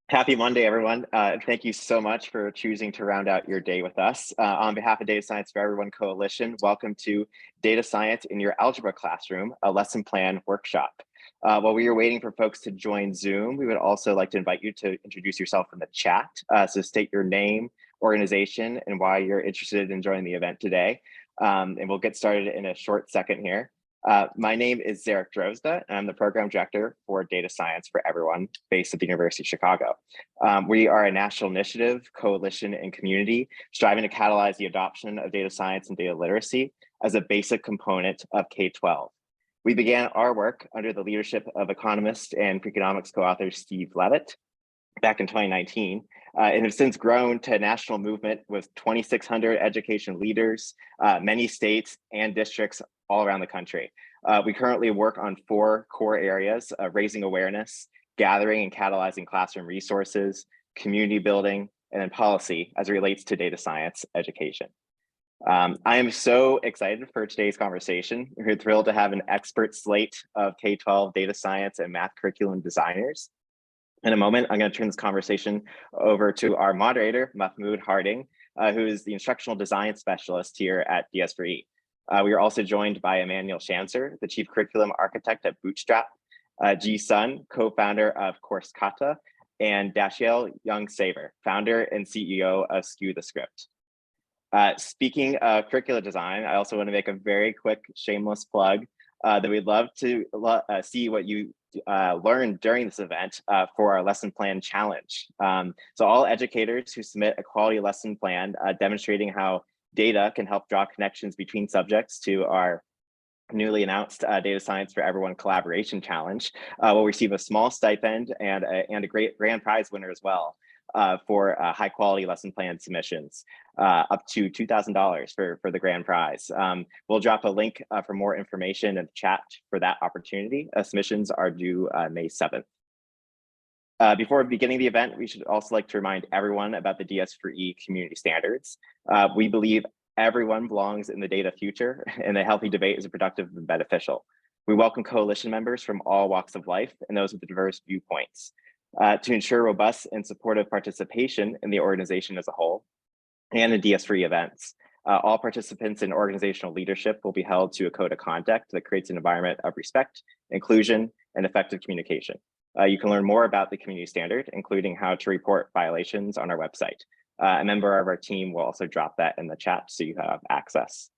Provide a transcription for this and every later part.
Happy Monday, everyone. Thank you so much for choosing to round out your day with us. On behalf of Data Science for Everyone Coalition, welcome to Data Science in Your Algebra Classroom, a lesson plan workshop. While we are waiting for folks to join Zoom, we would also like to invite you to introduce yourself in the chat. So state your name, organization, and why you're interested in joining the event today. And we'll get started in a short second here. My name is Zarek Drozda, and I'm the Program Director for Data Science for Everyone, based at the University of Chicago. We are a national initiative, coalition, and community striving to catalyze the adoption of data science and data literacy as a basic component of K-12. We began our work under the leadership of economist and Freakonomics co-author Steve Levitt back in 2019, and have since grown to a national movement with 2,600 education leaders, many states and districts all around the country. We currently work on 4 core areas of raising awareness, gathering and catalyzing classroom resources, community building, and then policy as it relates to data science education. I am so excited for today's conversation. We're thrilled to have an expert slate of K-12 data science and math curriculum designers. In a moment, I'm going to turn this conversation over to our moderator, Mahmoud Harding, who is the instructional design specialist here at DS4E. We are also joined by Emmanuel Shancer, the chief curriculum architect at Bootstrap, Ji Sun, co-founder of Course Kata, and Dashiell Young-Saver, founder and CEO of Skew the Script. Speaking of curricular design, I also want to make a very quick shameless plug that we'd love to see what you learned during this event for our lesson plan challenge. So all educators who submit a quality lesson plan demonstrating how data can help draw connections between subjects to our newly announced Data Science for Everyone collaboration challenge will receive a small stipend and a great grand prize winner as well for high quality lesson plan submissions, up to $2,000 for the grand prize. We'll drop a link for more information in the chat for that opportunity. Submissions are due May 7th. Before beginning the event, we should also like to remind everyone about the DS4E community standards. We believe everyone belongs in the data future, and a healthy debate is productive and beneficial. We welcome coalition members from all walks of life and those with diverse viewpoints to ensure robust and supportive participation in the organization as a whole and in DS4E events. All participants in organizational leadership will be held to a code of conduct that creates an environment of respect, inclusion, and effective communication. You can learn more about the community standard, including how to report violations on our website. A member of our team will also drop that in the chat so you have access.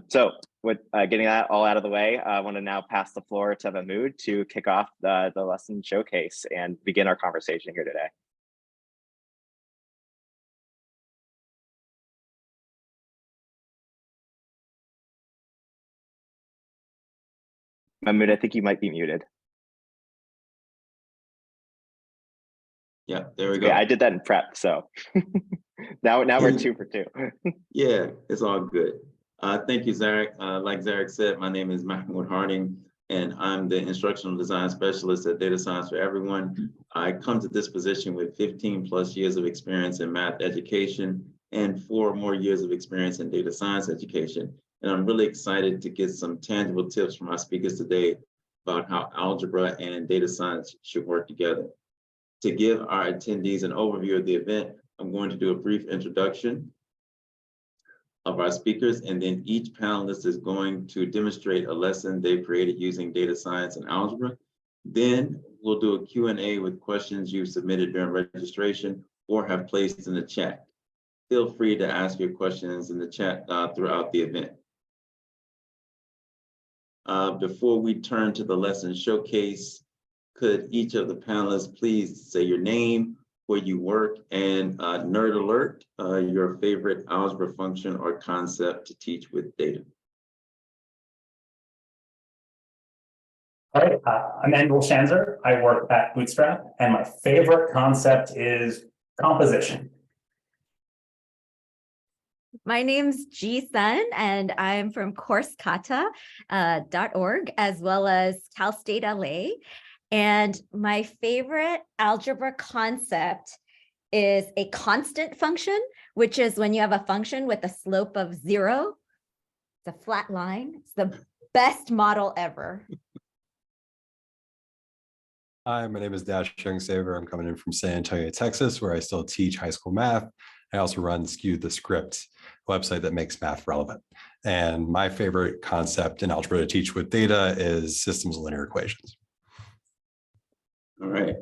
So with getting that all out of the way, I want to now pass the floor to Mahmoud to kick off the lesson showcase and begin our conversation here today. Mahmoud, I think you might be muted. Yeah, there we go. Yeah, I did that in prep, so now we're 2 for 2. Yeah, it's all good. Thank you, Zarek. Like Zarek said, my name is Mahmoud Harding, and I'm the instructional design specialist at Data Science for Everyone. I come to this position with 15 plus years of experience in math education and 4 more years of experience in data science education. And I'm really excited to get some tangible tips from our speakers today about how algebra and data science should work together. To give our attendees an overview of the event, I'm going to do a brief introduction of our speakers, and then each panelist is going to demonstrate a lesson they've created using data science and algebra. Then we'll do a Q&A with questions you submitted during registration or have placed in the chat. Feel free to ask your questions in the chat throughout the event. Before we turn to the lesson showcase, could each of the panelists please say your name, where you work, and nerd alert, your favorite algebra function or concept to teach with data. All right, I'm Emmanuel Shancer. I work at Bootstrap, and my favorite concept is composition. My name's Ji Sun, and I'm from CourseKata.org, as well as Cal State LA. And my favorite algebra concept is a constant function, which is when you have a function with a slope of 0. It's a flat line. It's the best model ever. Hi, my name is Dash Youngsaver. I'm coming in from San Antonio, Texas, where I still teach high school math. I also run Skew the Script, a website that makes math relevant. And my favorite concept in algebra to teach with data is systems of linear equations. All right,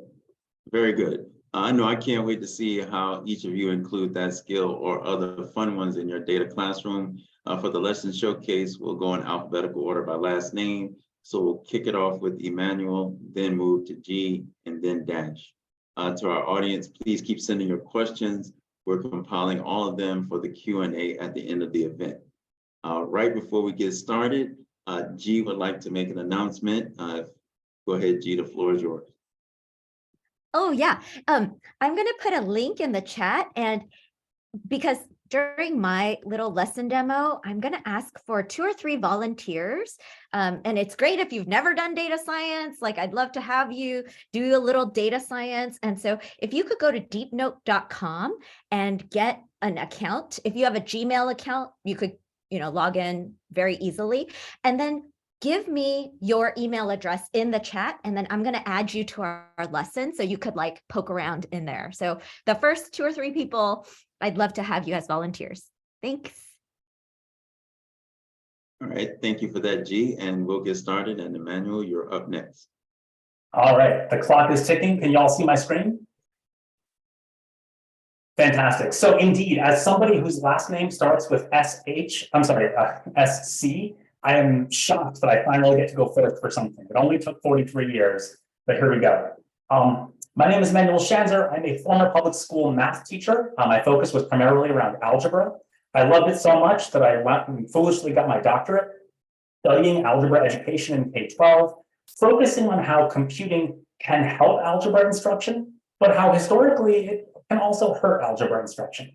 very good. I know I can't wait to see how each of you include that skill or other fun ones in your data classroom. For the lesson showcase, we'll go in alphabetical order by last name. So we'll kick it off with Emmanuel, then move to G, and then Dash. To our audience, please keep sending your questions. We're compiling all of them for the Q&A at the end of the event. Right before we get started, G would like to make an announcement. Go ahead, G, the floor is yours. Oh, yeah. I'm going to put a link in the chat, and because during my little lesson demo, I'm going to ask for 2 or 3 volunteers. And it's great if you've never done data science, like I'd love to have you do a little data science. And so if you could go to deepnote.com and get an account, if you have a Gmail account, you could, log in very easily, and then give me your email address in the chat, and then I'm going to add you to our lesson so you could like poke around in there. So the first 2 or 3 people, I'd love to have you as volunteers. Thanks. All right, thank you for that, G, and we'll get started. And Emmanuel, you're up next. All right, the clock is ticking. Can you all see my screen? Fantastic. So indeed, as somebody whose last name starts with SC, I am shocked that I finally get to go first for something. It only took 43 years, but here we go. My name is Manuel Schanzer. I'm a former public school math teacher. My focus was primarily around algebra. I loved it so much that I went and foolishly got my doctorate, studying algebra education in K-12, focusing on how computing can help algebra instruction, but how historically it can also hurt algebra instruction.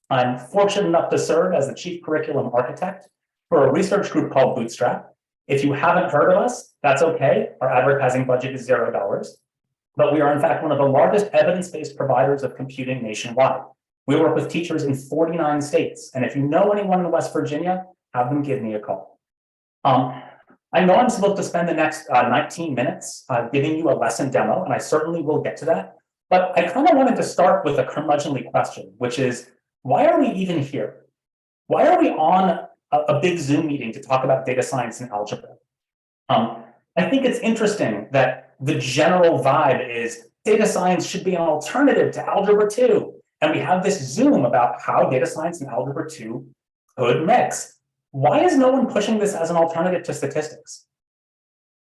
I'm fortunate enough to serve as the chief curriculum architect for a research group called Bootstrap. If you haven't heard of us, that's okay. Our advertising budget is $0. But we are in fact one of the largest evidence-based providers of computing nationwide. We work with teachers in 49 states. And if you know anyone in West Virginia, have them give me a call. I know I'm supposed to spend the next 19 minutes giving you a lesson demo, and I certainly will get to that. But I kind of wanted to start with a curmudgeonly question, which is, why are we even here? Why are we on a big Zoom meeting to talk about data science and algebra? I think it's interesting that the general vibe is data science should be an alternative to Algebra 2. And we have this Zoom about how data science and Algebra 2 could mix. Why is no one pushing this as an alternative to statistics?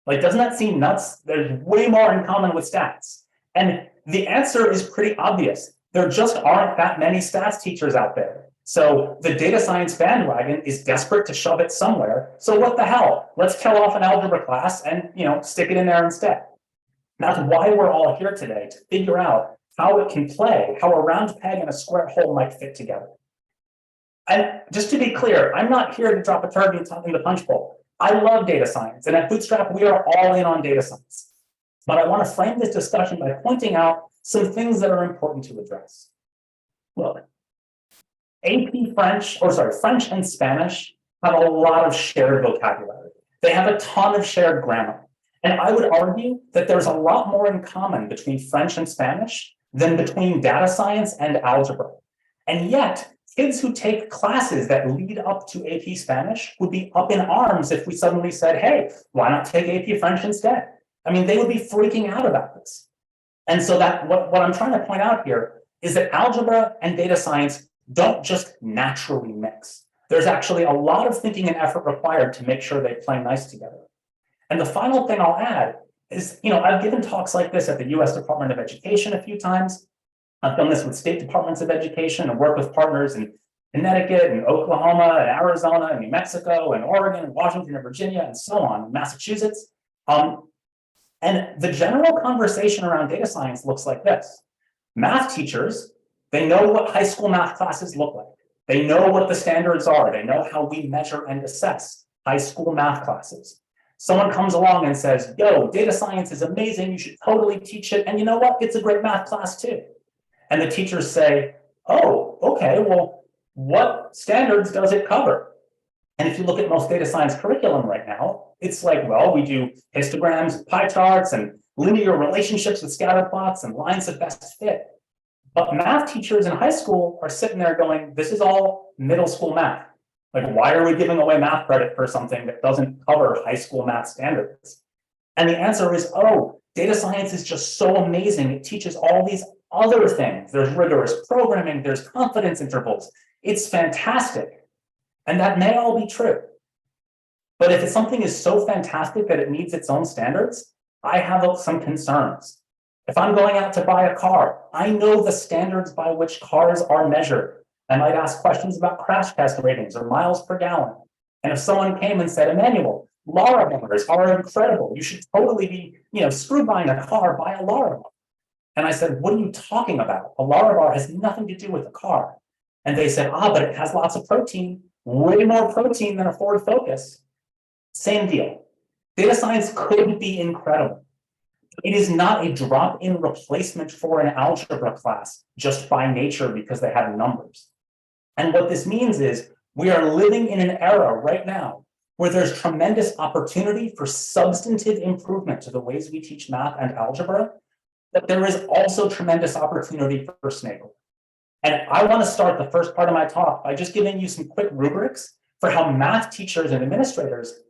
Like, doesn't that seem nuts? There's way more in common with stats. And the answer is pretty obvious. There just aren't that many stats teachers out there. So the data science bandwagon is desperate to shove it somewhere. So what the hell? Let's kill off an algebra class and stick it in there instead. That's why we're all here today, to figure out how it can play, how a round peg and a square hole might fit together. And just to be clear, I'm not here to drop a target in the punch bowl. I love data science, and at Bootstrap, we are all in on data science. But I want to frame this discussion by pointing out some things that are important to address. Look, French and Spanish have a lot of shared vocabulary. They have a ton of shared grammar. And I would argue that there's a lot more in common between French and Spanish than between data science and algebra. And yet, kids who take classes that lead up to AP Spanish would be up in arms if we suddenly said, hey, why not take AP French instead? I mean, they would be freaking out about this. And so that what I'm trying to point out here is that algebra and data science don't just naturally mix. There's actually a lot of thinking and effort required to make sure they play nice together. And the final thing I'll add is, I've given talks like this at the US Department of Education a few times. I've done this with state departments of education and work with partners in Connecticut and Oklahoma and Arizona and New Mexico and Oregon and Washington and Virginia and so on, Massachusetts. And the general conversation around data science looks like this. Math teachers, they know what high school math classes look like. They know what the standards are. They know how we measure and assess high school math classes. Someone comes along and says, yo, data science is amazing. You should totally teach it. And you know what? It's a great math class too. And the teachers say, oh, okay, well, what standards does it cover? And if you look at most data science curriculum right now, it's like, well, we do histograms, pie charts, and linear relationships with scatter plots and lines of best fit. But math teachers in high school are sitting there going, this is all middle school math. Like, why are we giving away math credit for something that doesn't cover high school math standards? And the answer is, oh, data science is just so amazing. It teaches all these other things. There's rigorous programming, there's confidence intervals. It's fantastic. And that may all be true. But if something is so fantastic that it needs its own standards, I have some concerns. If I'm going out to buy a car, I know the standards by which cars are measured. I might ask questions about crash test ratings or miles per gallon. And if someone came and said, Emmanuel, Lara bars are incredible. You should totally be, screw buying a car, buy a Lara bar. And I said, what are you talking about? A Lara bar has nothing to do with the car. And they said, but it has lots of protein, way more protein than a Ford Focus. Same deal. Data science could be incredible. It is not a drop-in replacement for an algebra class just by nature because they have numbers. And what this means is we are living in an era right now where there's tremendous opportunity for substantive improvement to the ways we teach math and algebra, but there is also tremendous opportunity for snake oil. And I want to start the first part of my talk by just giving you some quick rubrics for how math teachers and administrators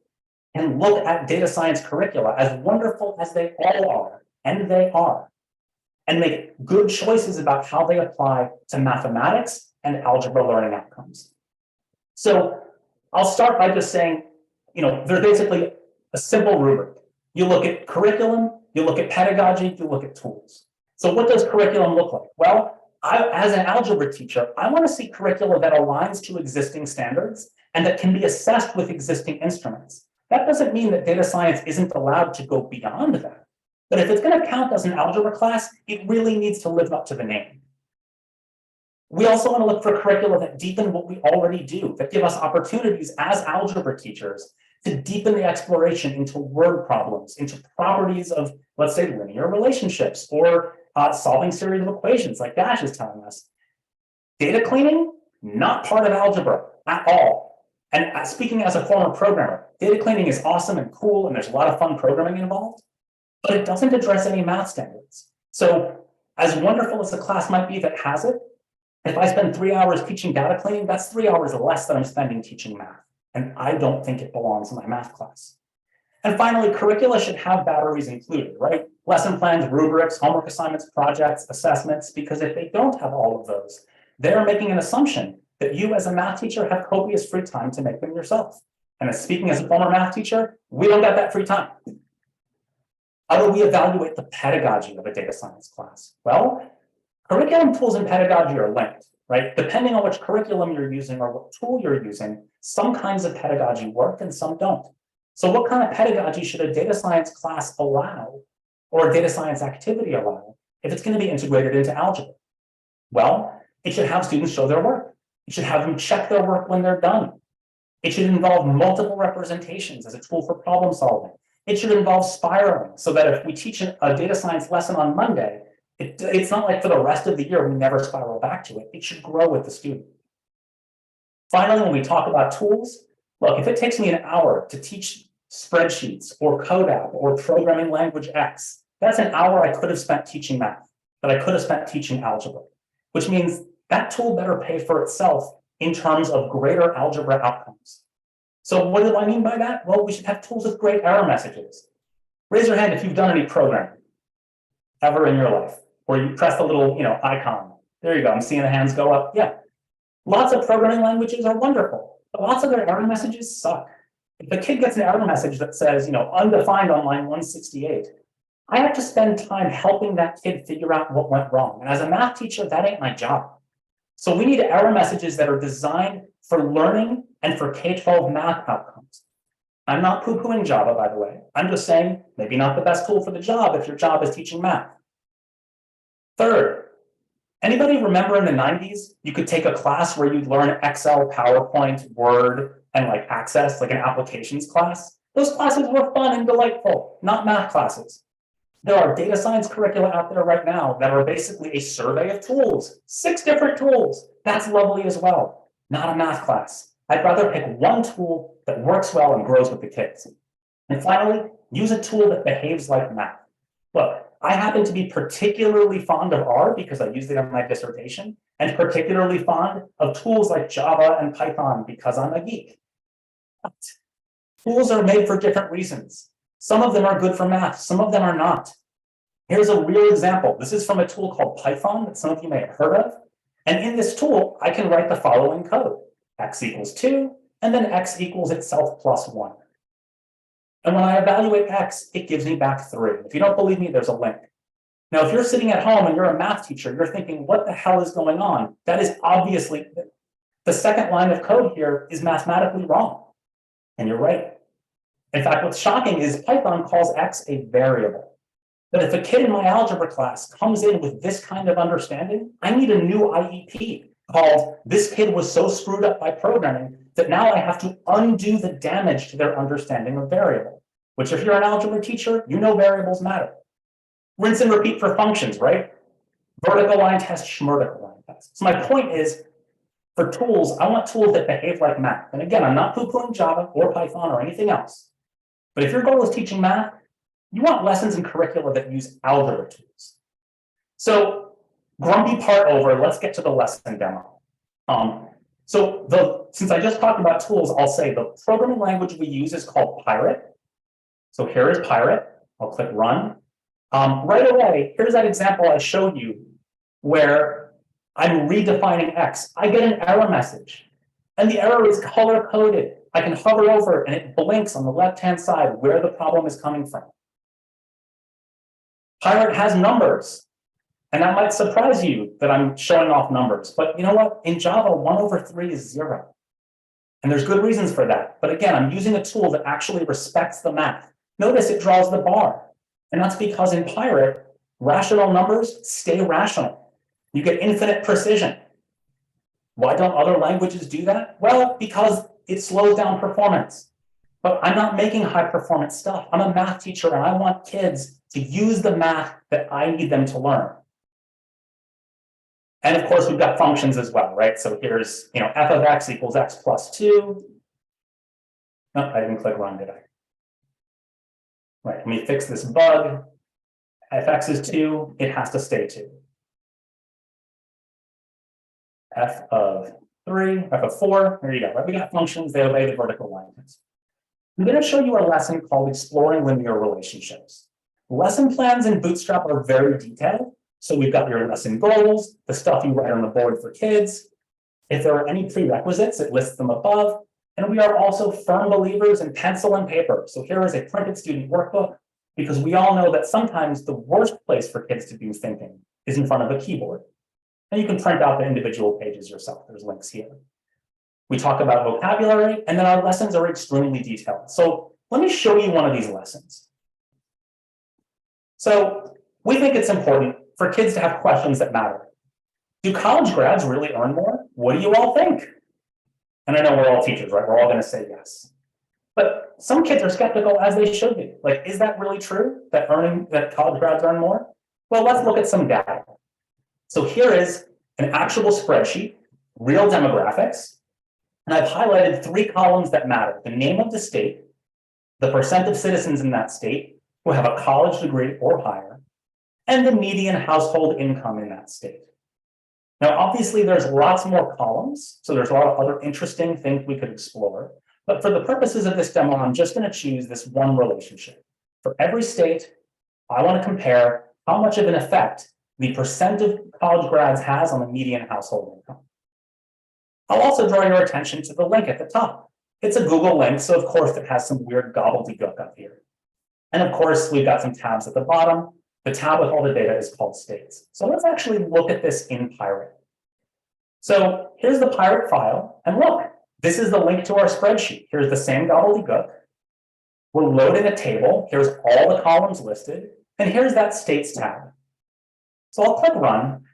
can look at data science curricula, as wonderful as they all are, and they are, and make good choices about how they apply to mathematics and algebra learning outcomes. So I'll start by just saying, there's basically a simple rubric. You look at curriculum, you look at pedagogy, you look at tools. So what does curriculum look like? Well, as an algebra teacher, I want to see curricula that aligns to existing standards and that can be assessed with existing instruments. That doesn't mean that data science isn't allowed to go beyond that. But if it's going to count as an algebra class, it really needs to live up to the name. We also want to look for curricula that deepen what we already do, that give us opportunities as algebra teachers to deepen the exploration into word problems, into properties of, let's say, linear relationships, or solving series of equations like Dash is telling us. Data cleaning, not part of algebra at all. And speaking as a former programmer, data cleaning is awesome and cool, and there's a lot of fun programming involved, but it doesn't address any math standards. So as wonderful as the class might be that has it, if I spend 3 hours teaching data cleaning, that's 3 hours less than I'm spending teaching math. And I don't think it belongs in my math class. And finally, curricula should have batteries included, right? Lesson plans, rubrics, homework assignments, projects, assessments, because if they don't have all of those, they're making an assumption that you as a math teacher have copious free time to make them yourself. And speaking as a former math teacher, we don't got that free time. How do we evaluate the pedagogy of a data science class? Well, curriculum tools and pedagogy are linked, right? Depending on which curriculum you're using or what tool you're using, some kinds of pedagogy work and some don't. So what kind of pedagogy should a data science class allow, or a data science activity allow, if it's going to be integrated into algebra? Well, it should have students show their work. It should have them check their work when they're done. It should involve multiple representations as a tool for problem solving. It should involve spiraling so that if we teach a data science lesson on Monday, it's not like for the rest of the year we never spiral back to it. It should grow with the student. Finally, when we talk about tools, look, if it takes me an hour to teach spreadsheets or CodeApp or programming language X, that's an hour I could have spent teaching math, that I could have spent teaching algebra, which means that tool better pay for itself in terms of greater algebra outcomes. So what do I mean by that? Well, we should have tools with great error messages. Raise your hand if you've done any programming ever in your life, or you press the little icon. There you go, I'm seeing the hands go up. Yeah, lots of programming languages are wonderful, but lots of their error messages suck. If a kid gets an error message that says, undefined on line 168, I have to spend time helping that kid figure out what went wrong. And as a math teacher, that ain't my job. So we need error messages that are designed for learning and for K-12 math outcomes. I'm not poo-pooing Java, by the way. I'm just saying maybe not the best tool for the job if your job is teaching math. Third, anybody remember in the 90s, you could take a class where you'd learn Excel, PowerPoint, Word, and Access, like an applications class? Those classes were fun and delightful, not math classes. There are data science curricula out there right now that are basically a survey of tools, 6 different tools. That's lovely as well, not a math class. I'd rather pick one tool that works well and grows with the kids. And finally, use a tool that behaves like math. Look, I happen to be particularly fond of R because I used it in my dissertation, and particularly fond of tools like Java and Python because I'm a geek. But tools are made for different reasons. Some of them are good for math, some of them are not. Here's a real example. This is from a tool called Python that some of you may have heard of. And in this tool, I can write the following code: x equals 2, and then x equals itself plus 1. And when I evaluate x, it gives me back 3. If you don't believe me, there's a link. Now, if you're sitting at home and you're a math teacher, you're thinking, what the hell is going on? That is obviously, the second line of code here is mathematically wrong. And you're right. In fact, what's shocking is Python calls x a variable. But if a kid in my algebra class comes in with this kind of understanding, I need a new IEP called "This kid was so screwed up by programming that now I have to undo the damage to their understanding of variable," which if you're an algebra teacher, you know variables matter. Rinse and repeat for functions, right? Vertical line test, schmertical line test. So my point is, for tools, I want tools that behave like math. And again, I'm not poo-pooing Java or Python or anything else. But if your goal is teaching math, you want lessons and curricula that use algebra tools. So grumpy part over, let's get to the lesson demo. Since I just talked about tools, I'll say the programming language we use is called Pirate. So here is Pirate. I'll click run. Right away, here's that example I showed you where I'm redefining X. I get an error message, and the error is color-coded. I can hover over it, and it blinks on the left-hand side where the problem is coming from. Pirate has numbers, and that might surprise you that I'm showing off numbers. But you know what? In Java, 1/3 is 0. And there's good reasons for that. But again, I'm using a tool that actually respects the math. Notice it draws the bar. And that's because in Pirate, rational numbers stay rational. You get infinite precision. Why don't other languages do that? Well, because it slows down performance. But I'm not making high performance stuff. I'm a math teacher and I want kids to use the math that I need them to learn. And of course, we've got functions as well, right? So here's, f of x equals x plus 2. No, I didn't click run, did I? Right, let me fix this bug. If x is 2, it has to stay 2. F of 3, f of 4, there you go, right? We got functions, they obey the vertical line test. I'm going to show you a lesson called Exploring Linear Relationships. Lesson plans in Bootstrap are very detailed. So we've got your lesson goals, the stuff you write on the board for kids. If there are any prerequisites, it lists them above. And we are also firm believers in pencil and paper. So here is a printed student workbook, because we all know that sometimes the worst place for kids to do thinking is in front of a keyboard. And you can print out the individual pages yourself. There's links here. We talk about vocabulary, and then our lessons are extremely detailed. So let me show you one of these lessons. So we think it's important for kids to have questions that matter. Do college grads really earn more? What do you all think? And I know we're all teachers, right? We're all going to say yes. But some kids are skeptical, as they should be. Like, is that really true, that college grads earn more? Well, let's look at some data. So here is an actual spreadsheet, real demographics. And I've highlighted 3 columns that matter: the name of the state, the percent of citizens in that state who have a college degree or higher, and the median household income in that state. Now, obviously, there's lots more columns, so there's a lot of other interesting things we could explore. But for the purposes of this demo, I'm just going to choose this one relationship. For every state, I want to compare how much of an effect the percent of college grads has on the median household income. I'll also draw your attention to the link at the top. It's a Google link, so of course it has some weird gobbledygook up here. And of course, we've got some tabs at the bottom. The tab with all the data is called states. So let's actually look at this in Pirate. So here's the Pirate file, and look, this is the link to our spreadsheet. Here's the same gobbledygook. We're loading a table. Here's all the columns listed, and here's that states tab. So I'll click run,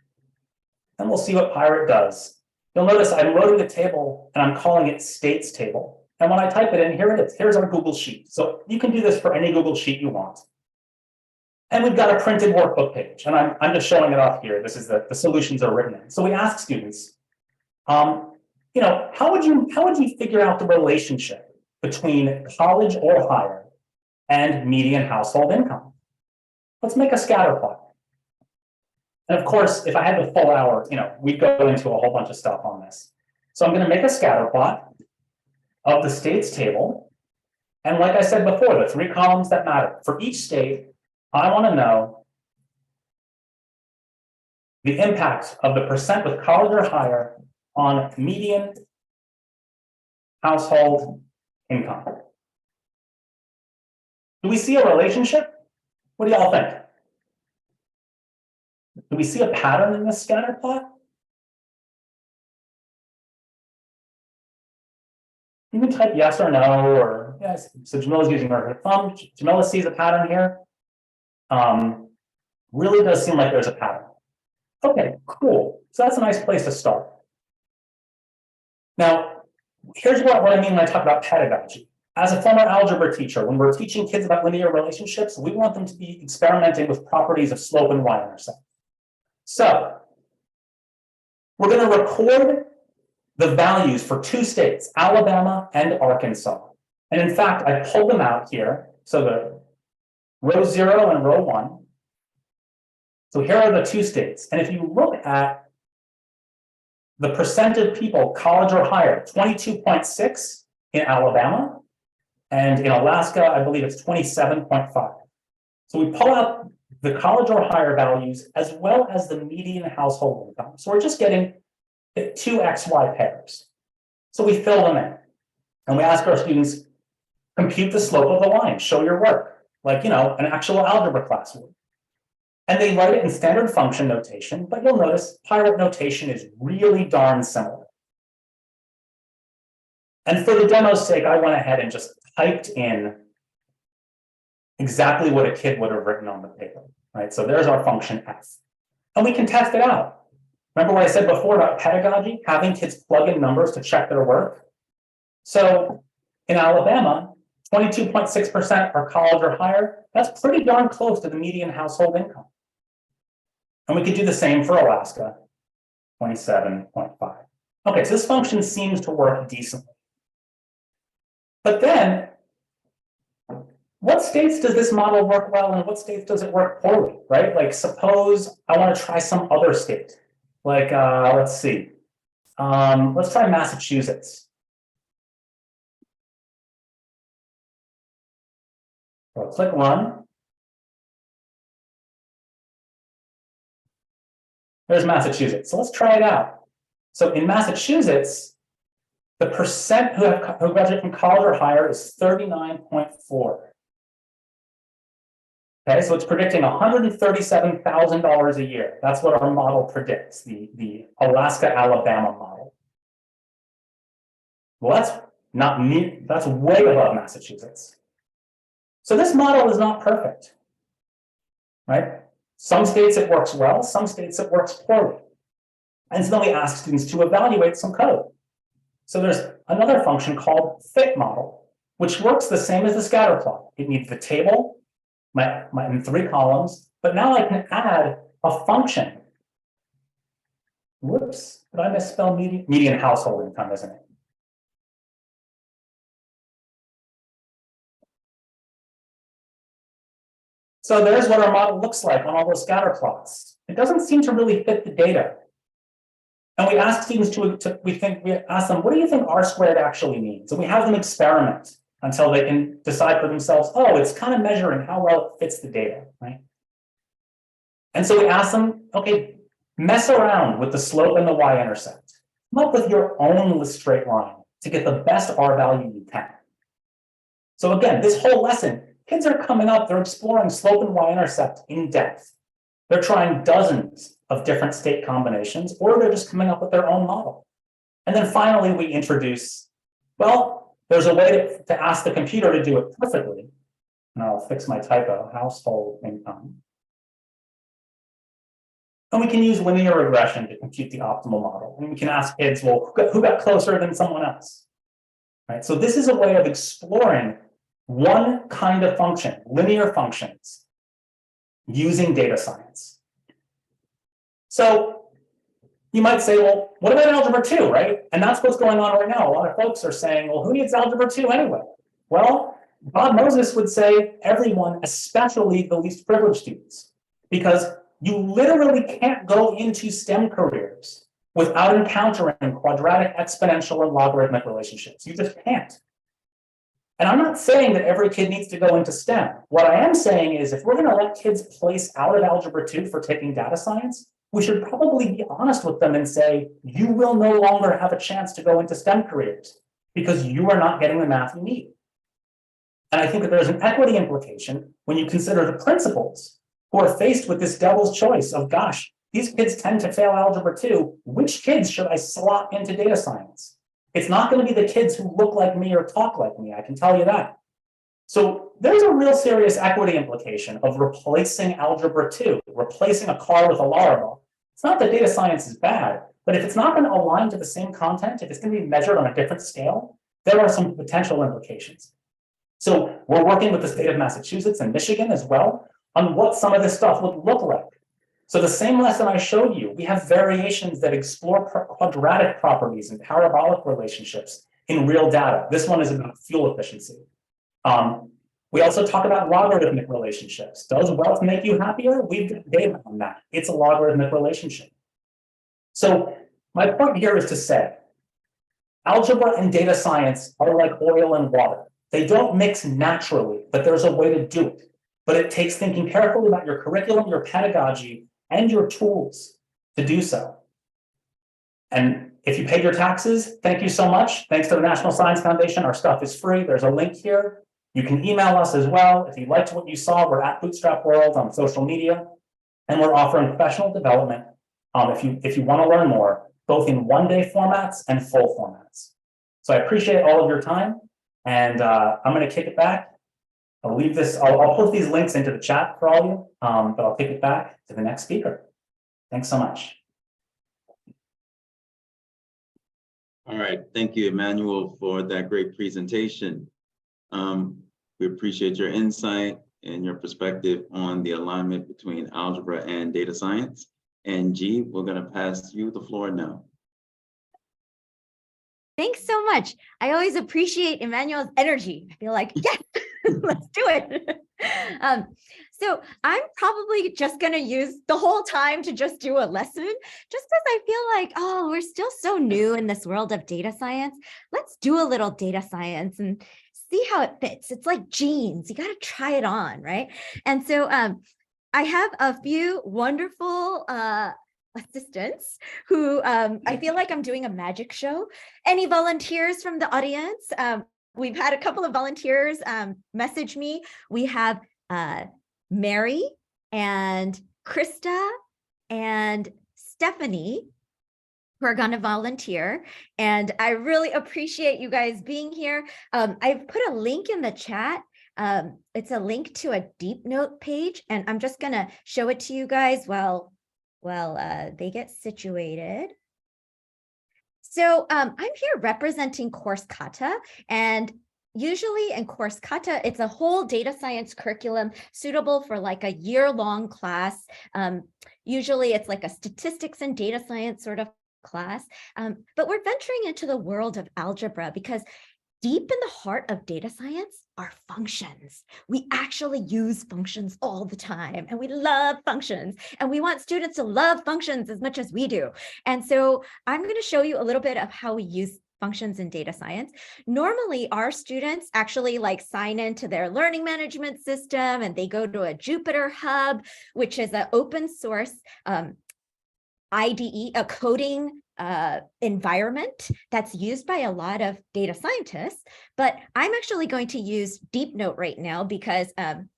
and we'll see what Pirate does. You'll notice I'm loading the table, and I'm calling it states table. And when I type it in, here it is. Here's our Google Sheet. So you can do this for any Google Sheet you want. And we've got a printed workbook page, and I'm just showing it off here. This is the solutions are written in. So we ask students, how would you figure out the relationship between college or higher and median household income? let's make a scatter plot. And of course, if I had the full hour, we'd go into a whole bunch of stuff on this. So I'm going to make a scatter plot of the states table. And like I said before, the 3 columns that matter. For each state, I want to know the impact of the percent with college or higher on median household income. Do we see a relationship? What do y'all think? Do we see a pattern in this scatter plot? You can type yes or no, or yes. So Jamila's using her thumb. Jamila sees a pattern here. Really does seem like there's a pattern. Okay, cool. So that's a nice place to start. Now, here's what I mean when I talk about pedagogy. As a former algebra teacher, when we're teaching kids about linear relationships, we want them to be experimenting with properties of slope and y-intercept. So we're going to record the values for 2 states, Alabama and Arkansas. And in fact, I pulled them out here. So the row 0 and row 1. So here are the 2 states. And if you look at the percent of people college or higher, 22.6 in Alabama. And in Alaska, I believe it's 27.5. So we pull out the college or higher values as well as the median household income. So we're just getting 2 XY pairs. So we fill them in. And we ask our students, compute the slope of the line, show your work, like, an actual algebra class would. And they write it in standard function notation, but you'll notice pirate notation is really darn similar. And for the demo's sake, I went ahead and just typed in exactly what a kid would have written on the paper, right? So there's our function f. And we can test it out. Remember what I said before about pedagogy, having kids plug in numbers to check their work? So in Alabama, 22.6% are college or higher. That's pretty darn close to the median household income. And we could do the same for Alaska, 27.5. Okay, so this function seems to work decently. But then, what states does this model work well and what states does it work poorly, right? Like suppose I want to try some other state. Like, let's see. Let's try Massachusetts. So click run. There's Massachusetts. So let's try it out. So in Massachusetts, the percent who graduate from college or higher is 39.4. Okay, so it's predicting $137,000 a year. That's what our model predicts, the Alaska-Alabama model. Well, that's way above Massachusetts. So this model is not perfect, right? Some states it works well, some states it works poorly. And so then we ask students to evaluate some code. So there's another function called fit model, which works the same as the scatter plot. It needs the table, in 3 columns, but now I can add a function. Whoops, did I misspell median household income, isn't it? So there's what our model looks like on all those scatter plots. It doesn't seem to really fit the data. And we ask students we ask them, what do you think R squared actually means? And we have them experiment until they can decide for themselves, oh, it's kind of measuring how well it fits the data, right? And so we ask them, okay, mess around with the slope and the y-intercept. Come up with your own straight line to get the best R value you can. So again, this whole lesson, kids are coming up, they're exploring slope and y-intercept in depth. They're trying dozens of different state combinations, or they're just coming up with their own model. And then finally, we introduce, well, there's a way to ask the computer to do it perfectly. And I'll fix my typo, household income. And we can use linear regression to compute the optimal model. And we can ask kids, well, who got closer than someone else? Right? So this is a way of exploring one kind of function, linear functions, using data science. So you might say, well, what about algebra 2, right? And that's what's going on right now. A lot of folks are saying, well, who needs algebra 2 anyway? Well, Bob Moses would say everyone, especially the least privileged students, because you literally can't go into STEM careers without encountering quadratic, exponential, and logarithmic relationships. You just can't. And I'm not saying that every kid needs to go into STEM. What I am saying is if we're going to let kids place out of Algebra 2 for taking data science, we should probably be honest with them and say, you will no longer have a chance to go into STEM careers because you are not getting the math you need. And I think that there's an equity implication when you consider the principals who are faced with this devil's choice of, gosh, these kids tend to fail Algebra 2. Which kids should I slot into data science? It's not going to be the kids who look like me or talk like me, I can tell you that. So there's a real serious equity implication of replacing Algebra 2, replacing a car with a Laravel. It's not that data science is bad, but if it's not going to align to the same content, if it's going to be measured on a different scale, there are some potential implications. So we're working with the state of Massachusetts and Michigan as well on what some of this stuff would look like. So the same lesson I showed you, we have variations that explore quadratic properties and parabolic relationships in real data. This one is about fuel efficiency. We also talk about logarithmic relationships. Does wealth make you happier? We've got data on that. It's a logarithmic relationship. So my point here is to say, algebra and data science are like oil and water. They don't mix naturally, but there's a way to do it. But it takes thinking carefully about your curriculum, your pedagogy, and your tools to do so. And if you paid your taxes, thank you so much. Thanks to the National Science Foundation, our stuff is free. There's a link here. You can email us as well. If you liked what you saw, we're at Bootstrap World on social media, and we're offering professional development if you want to learn more, both in one-day formats and full formats. So I appreciate all of your time, and I'm going to kick it back. I'll leave this, I'll post these links into the chat for all of you, but I'll kick it back to the next speaker. Thanks so much. All right, thank you, Emmanuel, for that great presentation. We appreciate your insight and your perspective on the alignment between algebra and data science. And G, we're going to pass you the floor now. Thanks so much. I always appreciate Emmanuel's energy. I feel like, yes, let's do it. So I'm probably just going to use the whole time to just do a lesson, just because I feel like, oh, we're still so new in this world of data science. Let's do a little data science and see how it fits. It's like jeans. You got to try it on, right? And so I have a few wonderful assistants who I feel like I'm doing a magic show. Any volunteers from the audience? We've had a couple of volunteers message me. We have Mary and Krista and Stephanie who are going to volunteer. And I really appreciate you guys being here. I've put a link in the chat. It's a link to a Deep Note page, and I'm just going to show it to you guys while they get situated. So I'm here representing course Kata, and usually in course Kata, it's a whole data science curriculum suitable for like a year-long class. Usually it's like a statistics and data science sort of class, but we're venturing into the world of algebra because deep in the heart of data science are functions. We actually use functions all the time, and we love functions, and we want students to love functions as much as we do. And so I'm going to show you a little bit of how we use functions in data science. Normally, our students actually like sign into their learning management system, and they go to a Jupyter Hub, which is an open source IDE, a coding environment that's used by a lot of data scientists. But I'm actually going to use Deep Note right now because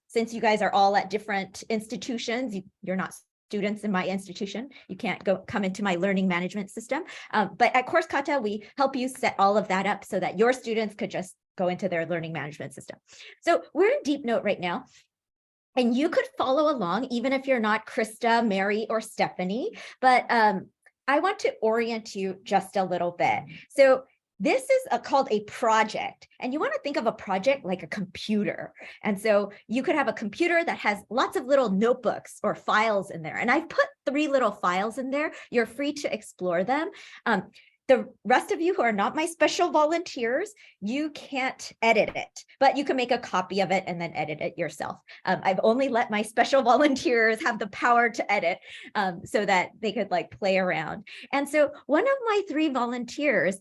since you guys are all at different institutions, you're not students in my institution, you can't come into my learning management system. But at Course Kata, we help you set all of that up so that your students could just go into their learning management system. So we're in Deep Note right now. And you could follow along, even if you're not Krista, Mary, or Stephanie, but I want to orient you just a little bit. So this is called a project, and you want to think of a project like a computer. And so you could have a computer that has lots of little notebooks or files in there. And I've put 3 little files in there. You're free to explore them. The rest of you who are not my special volunteers, you can't edit it, but you can make a copy of it and then edit it yourself. I've only let my special volunteers have the power to edit so that they could like play around. And so one of my 3 volunteers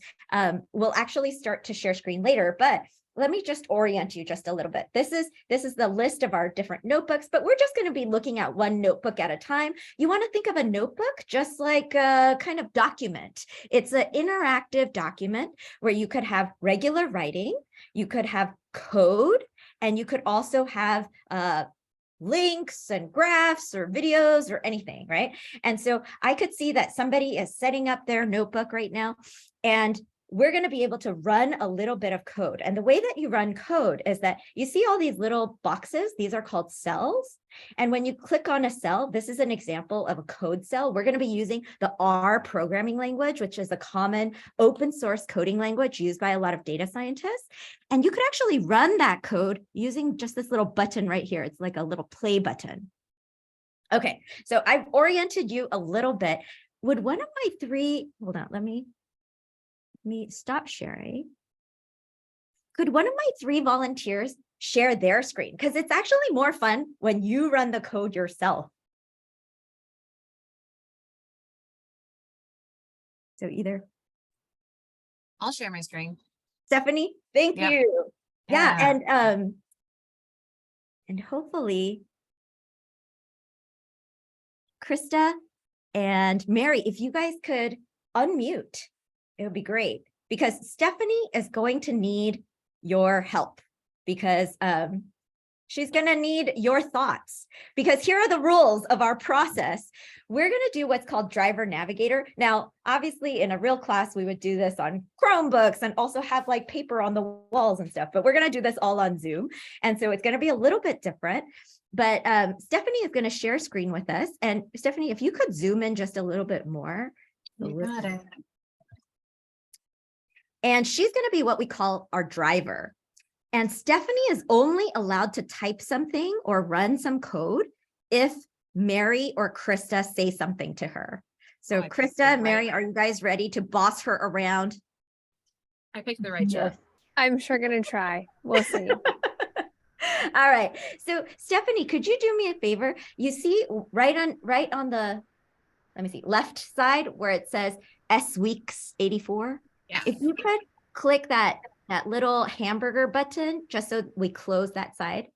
will actually start to share screen later, but let me just orient you just a little bit. This is the list of our different notebooks, but we're just going to be looking at one notebook at a time. You want to think of a notebook just like a kind of document. It's an interactive document where you could have regular writing, you could have code, and you could also have links and graphs or videos or anything, right? And so I could see that somebody is setting up their notebook right now, and we're going to be able to run a little bit of code. And the way that you run code is that you see all these little boxes. These are called cells. And when you click on a cell, this is an example of a code cell. We're going to be using the R programming language, which is a common open source coding language used by a lot of data scientists. And you could actually run that code using just this little button right here. It's like a little play button. Okay, so I've oriented you a little bit. Would one of my 3, hold on, let me stop sharing. Could one of my 3 volunteers share their screen? Because it's actually more fun when you run the code yourself. So either. I'll share my screen. Stephanie, thank Yep. you. Yeah. And hopefully Krista and Mary, if you guys could unmute, it would be great, because Stephanie is going to need your help, because she's going to need your thoughts, because here are the rules of our process. We're going to do what's called driver navigator. Now, obviously in a real class, we would do this on Chromebooks and also have like paper on the walls and stuff, but we're going to do this all on Zoom. And so it's going to be a little bit different. But Stephanie is going to share screen with us. And Stephanie, if you could zoom in just a little bit more. You got it. And she's going to be what we call our driver. And Stephanie is only allowed to type something or run some code if Mary or Krista say something to her. So I picked Krista the and Mary, right- are you guys ready to boss her around? I picked the right chair. I'm sure gonna try. We'll see. All right. So Stephanie, could you do me a favor? You see right on the, let me see, left side where it says S Weeks 84. Yeah. If you could click that little hamburger button, just so we close that side.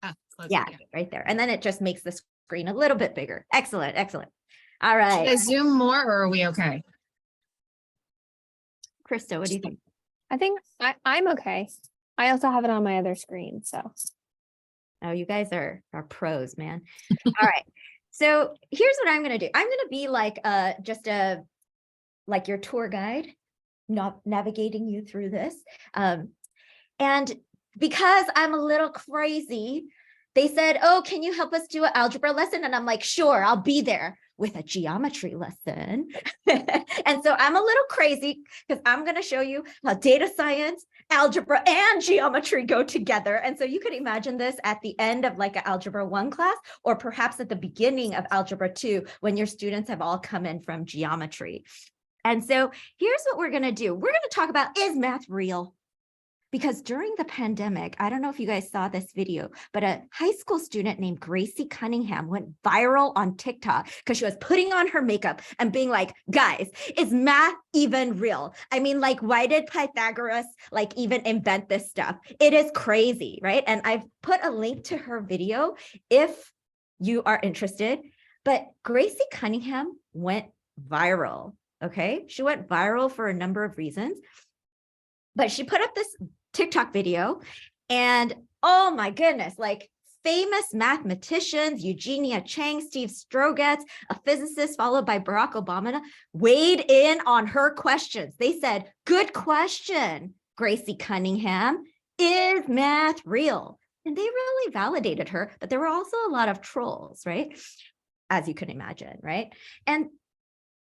Ah, close Yeah, it, right there. And then it just makes the screen a little bit bigger. Excellent, excellent. All Should I right. zoom more or are we okay? Krista, what do you think? I think I'm okay. I also have it on my other screen, so. Oh, you guys are pros, man. All right. So here's what I'm going to do. I'm going to be like like your tour guide, not navigating you through this. And because I'm a little crazy, they said, oh, can you help us do an algebra lesson? And I'm like, sure, I'll be there with a geometry lesson. And so I'm a little crazy because I'm going to show you how data science, algebra, and geometry go together. And so you could imagine this at the end of like an Algebra 1 class, or perhaps at the beginning of Algebra 2, when your students have all come in from geometry. And so here's what we're going to do. We're going to talk about, is math real? Because during the pandemic, I don't know if you guys saw this video, but a high school student named Gracie Cunningham went viral on TikTok because she was putting on her makeup and being like, guys, is math even real? I mean, like, why did Pythagoras like even invent this stuff? It is crazy, right? And I've put a link to her video if you are interested. But Gracie Cunningham went viral, okay? She went viral for a number of reasons. But she put up this TikTok video, and oh my goodness, like famous mathematicians, Eugenia Chang, Steve Strogatz, a physicist, followed by Barack Obama, weighed in on her questions. They said, good question, Gracie Cunningham, is math real? And they really validated her, but there were also a lot of trolls, right? As you can imagine, right? And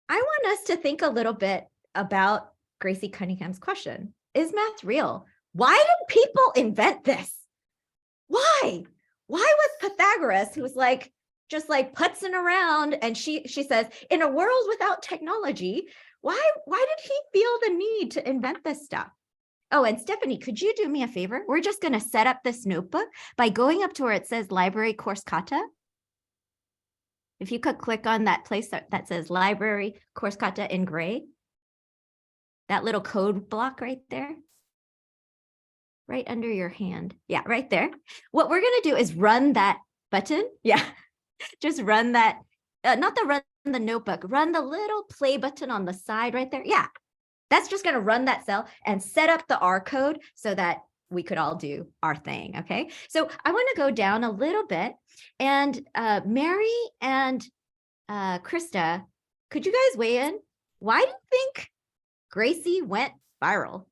I want us to think a little bit about Gracie Cunningham's question. Is math real? Why did people invent this? Why? Why was Pythagoras, who was like just like putzing around. And she says, in a world without technology, why did he feel the need to invent this stuff? Oh, and Stephanie, could you do me a favor? We're just going to set up this notebook by going up to where it says library course kata. If you could click on that place that says library course kata in gray, that little code block right there, right under your hand. Yeah, right there. What we're going to do is run that button. Yeah, just run that, not run the notebook, run the little play button on the side right there. Yeah, that's just going to run that cell and set up the R code so that we could all do our thing. Okay, so I want to go down a little bit, and Mary and Krista, could you guys weigh in? Why do you think Gracie went viral?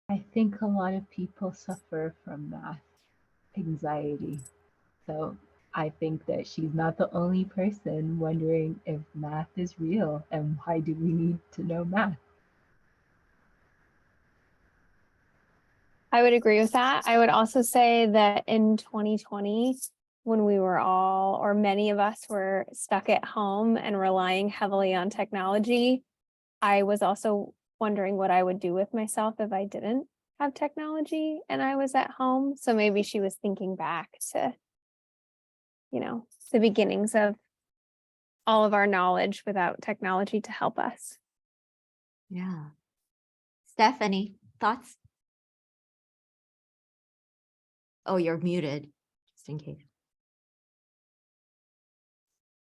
I think a lot of people suffer from math anxiety. So I think that she's not the only person wondering if math is real and why do we need to know math? I would agree with that. I would also say that in 2020, when we were all, or many of us were stuck at home and relying heavily on technology, I was also wondering what I would do with myself if I didn't have technology and I was at home. So maybe she was thinking back to, the beginnings of all of our knowledge without technology to help us. Yeah. Stephanie, thoughts? Oh, you're muted, just in case.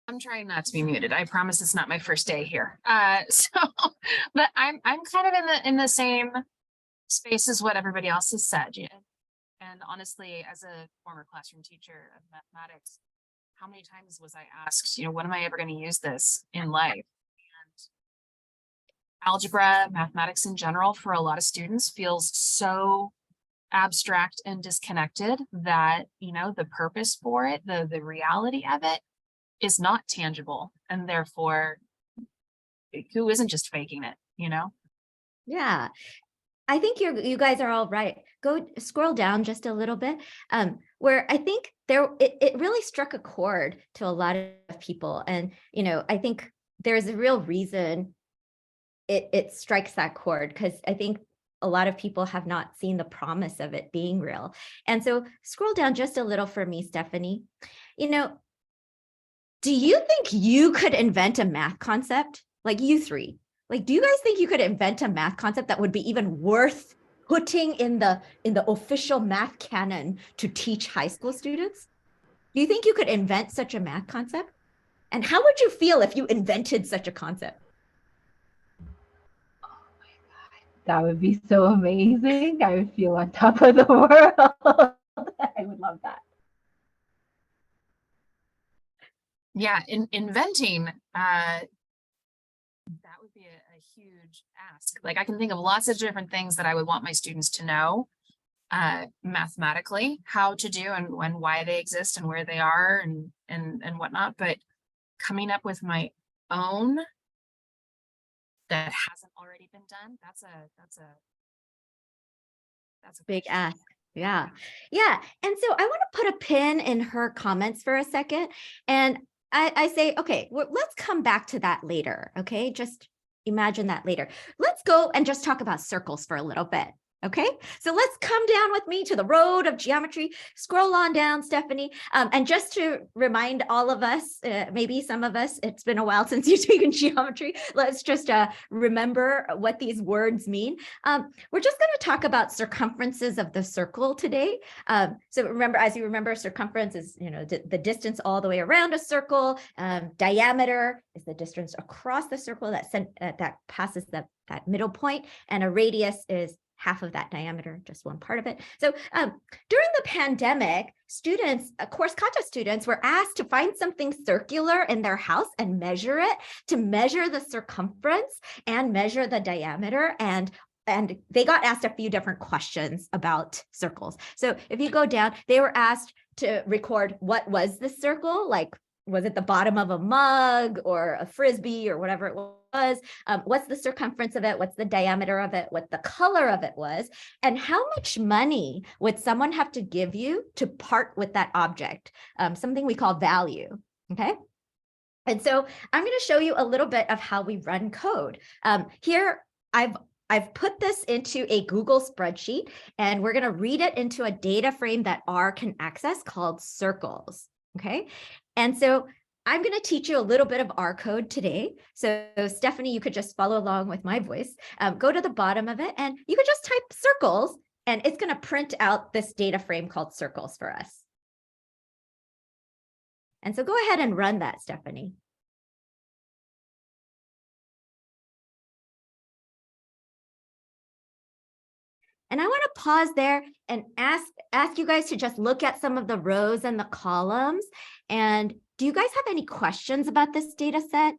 I'm trying not to be muted. I promise it's not my first day here. But I'm kind of in the same space as what everybody else has said. Yeah. And honestly, as a former classroom teacher of mathematics, how many times was I asked, when am I ever going to use this in life? And algebra, mathematics in general, for a lot of students feels so abstract and disconnected that, the purpose for it, the reality of it is not tangible. And therefore, who isn't just faking it, Yeah. I think you guys are all right. Go scroll down just a little bit, where I think it really struck a chord to a lot of people. And, I think there's a real reason it strikes that chord, because I think a lot of people have not seen the promise of it being real. And so scroll down just a little for me, Stephanie. Do you think you could invent a math concept? Like you three? Like, do you guys think you could invent a math concept that would be even worth putting in the official math canon to teach high school students? Do you think you could invent such a math concept? And how would you feel if you invented such a concept? Oh my God, that would be so amazing. I would feel on top of the world. I would love that. Yeah, inventing, that would be a huge ask. Like, I can think of lots of different things that I would want my students to know mathematically, how to do and why they exist and where they are and whatnot. But coming up with my own that hasn't already been done, that's a big ask. Yeah. And so I want to put a pin in her comments for a second. And I say, okay, let's come back to that later. Okay. Just imagine that later. Let's go and just talk about circles for a little bit. Okay, so let's come down with me to the road of geometry. Scroll on down, Stephanie. And just to remind all of us, maybe some of us, it's been a while since you've taken geometry. Let's just remember what these words mean. We're just going to talk about circumferences of the circle today. So remember, as you remember, circumference is, the distance all the way around a circle. Diameter is the distance across the circle that passes that middle point, and a radius is half of that diameter, just one part of it. So during the pandemic, course kata students were asked to find something circular in their house and measure it, to measure the circumference and measure the diameter. And they got asked a few different questions about circles. So if you go down, they were asked to record what was the circle, like was it the bottom of a mug or a Frisbee or whatever it was? What's the circumference of it? What's the diameter of it? What the color of it was? And how much money would someone have to give you to part with that object? Something we call value, okay? And so I'm going to show you a little bit of how we run code. Here, I've put this into a Google spreadsheet, and we're going to read it into a data frame that R can access called circles, okay? And so I'm going to teach you a little bit of R code today. So Stephanie, you could just follow along with my voice. Go to the bottom of it, and you could just type circles, and it's going to print out this data frame called circles for us. And so go ahead and run that, Stephanie. And I want to pause there and ask you guys to just look at some of the rows and the columns. And do you guys have any questions about this data set?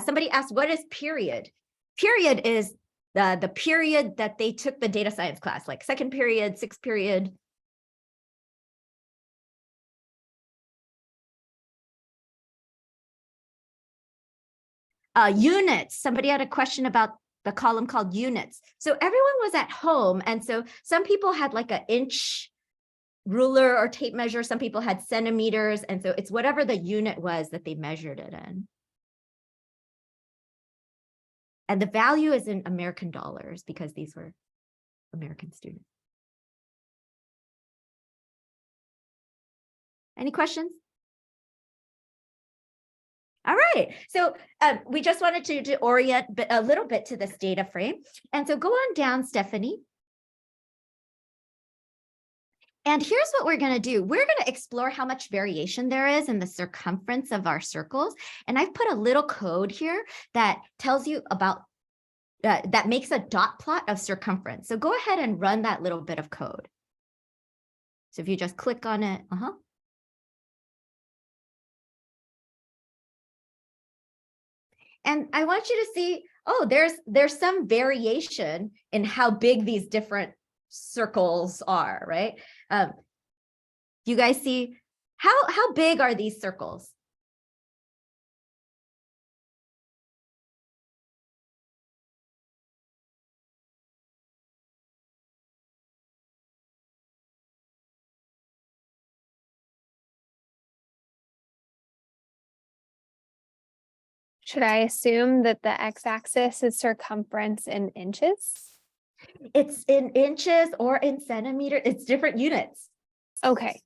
Somebody asked, what is period? Period is the period that they took the data science class, like second period, sixth period. Units. Somebody had a question about the column called units. So everyone was at home. And so some people had like an inch ruler or tape measure. Some people had centimeters. And so it's whatever the unit was that they measured it in. And the value is in American dollars because these were American students. Any questions? All right, so we just wanted to orient a little bit to this data frame. And so go on down, Stephanie. And here's what we're going to do. We're going to explore how much variation there is in the circumference of our circles. And I've put a little code here that tells you about, that makes a dot plot of circumference. So go ahead and run that little bit of code. So if you just click on it, And I want you to see, oh, there's some variation in how big these different circles are, right? You guys see, how big are these circles? Should I assume that the x-axis is circumference in inches? It's in inches or in centimeters. It's different units. Okay.